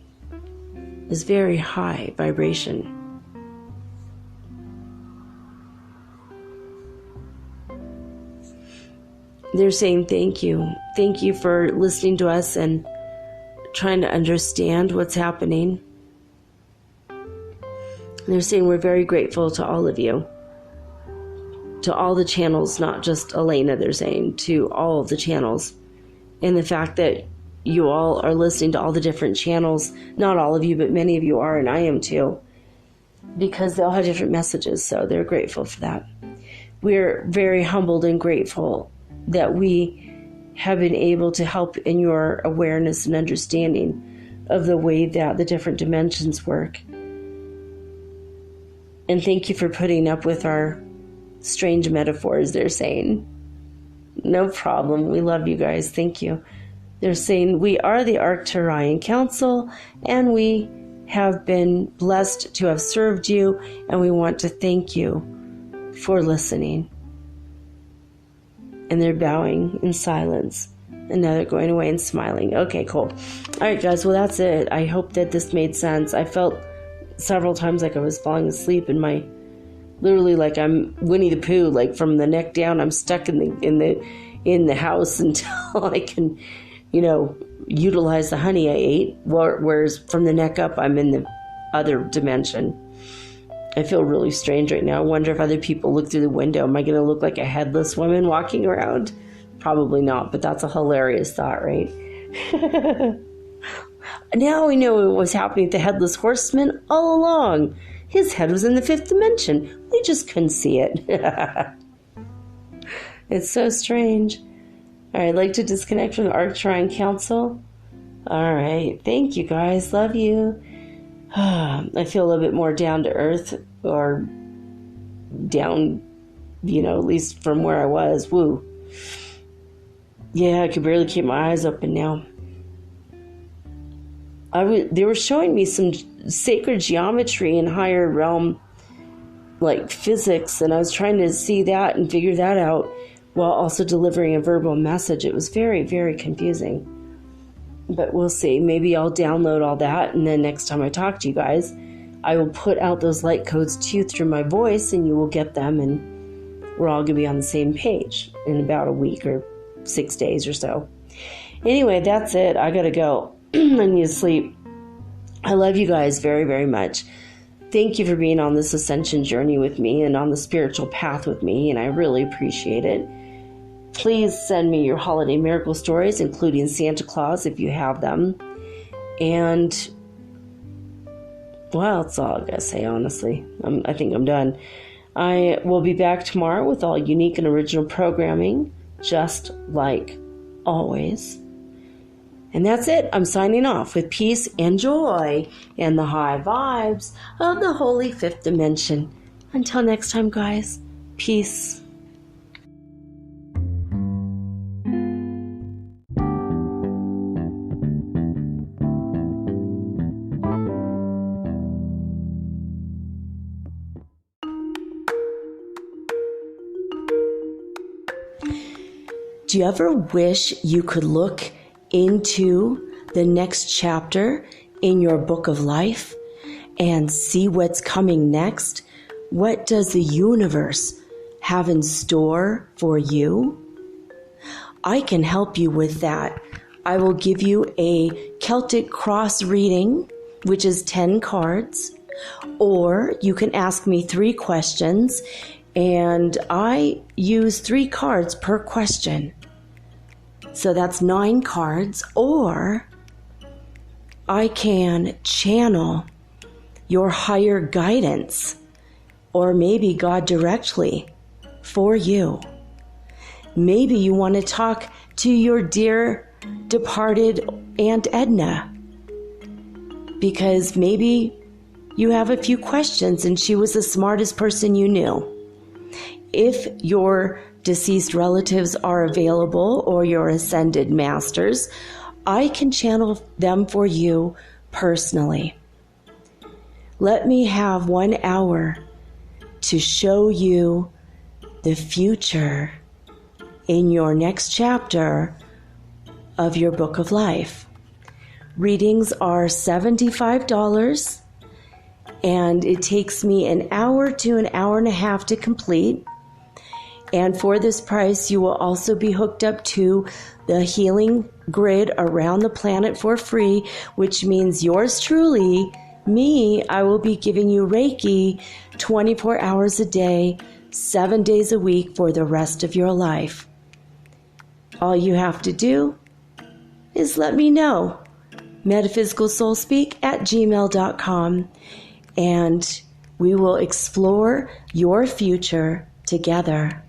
is very high vibration. They're saying thank you. Thank you for listening to us and trying to understand what's happening. They're saying we're very grateful to all of you. To all the channels, not just Elena, they're saying, to all of the channels. And the fact that you all are listening to all the different channels, not all of you, but many of you are, and I am too, because they all have different messages, so they're grateful for that. We're very humbled and grateful that we have been able to help in your awareness and understanding of the way that the different dimensions work. And thank you for putting up with our strange metaphors, they're saying. No problem. We love you guys. Thank you. They're saying we are the Arcturian Council, and we have been blessed to have served you, and we want to thank you for listening. And they're bowing in silence, and now they're going away and smiling. Okay, cool. All right, guys. Well, that's it. I hope that this made sense. I felt several times like I was falling asleep in my, literally like I'm Winnie the Pooh, like from the neck down. I'm stuck in the house until I can, utilize the honey I ate. Whereas from the neck up, I'm in the other dimension. I feel really strange right now. I wonder if other people look through the window. Am I going to look like a headless woman walking around? Probably not, but that's a hilarious thought, right? Now we know what was happening to the Headless Horseman all along. His head was in the fifth dimension. We just couldn't see it. It's so strange. All right, I'd like to disconnect from the Arcturian Council. All right, thank you guys. Love you. I feel a little bit more down to earth, or down, at least from where I was. Woo. Yeah, I could barely keep my eyes open now. They were showing me some sacred geometry and higher realm, like physics, and I was trying to see that and figure that out while also delivering a verbal message. It was very, very confusing. But we'll see. Maybe I'll download all that, and then next time I talk to you guys, I will put out those light codes to you through my voice, and you will get them, and we're all going to be on the same page in about a week or 6 days or so. Anyway, that's it. I gotta go. I need to sleep. I love you guys very, very much. Thank you for being on this ascension journey with me and on the spiritual path with me, and I really appreciate it. Please send me your holiday miracle stories, including Santa Claus if you have them. And, well, that's all I gotta say, honestly. I think I'm done. I will be back tomorrow with all unique and original programming, just like always. And that's it. I'm signing off with peace and joy and the high vibes of the holy fifth dimension. Until next time, guys, peace. Do you ever wish you could look into the next chapter in your book of life and see what's coming next? What does the universe have in store for you? I can help you with that. I will give you a Celtic cross reading, which is 10 cards, or you can ask me 3 questions, and I use 3 cards per question. So that's 9 cards, or I can channel your higher guidance, or maybe God directly for you. Maybe you want to talk to your dear departed Aunt Edna, because maybe you have a few questions and she was the smartest person you knew. If your deceased relatives are available or your ascended masters, I can channel them for you personally. Let me have 1 hour to show you the future in your next chapter of your book of life. Readings are $75, and it takes me an hour to an hour and a half to complete. And for this price, you will also be hooked up to the healing grid around the planet for free, which means yours truly, me, I will be giving you Reiki 24 hours a day, 7 days a week for the rest of your life. All you have to do is let me know. metaphysicalsoulspeak@gmail.com, and we will explore your future together.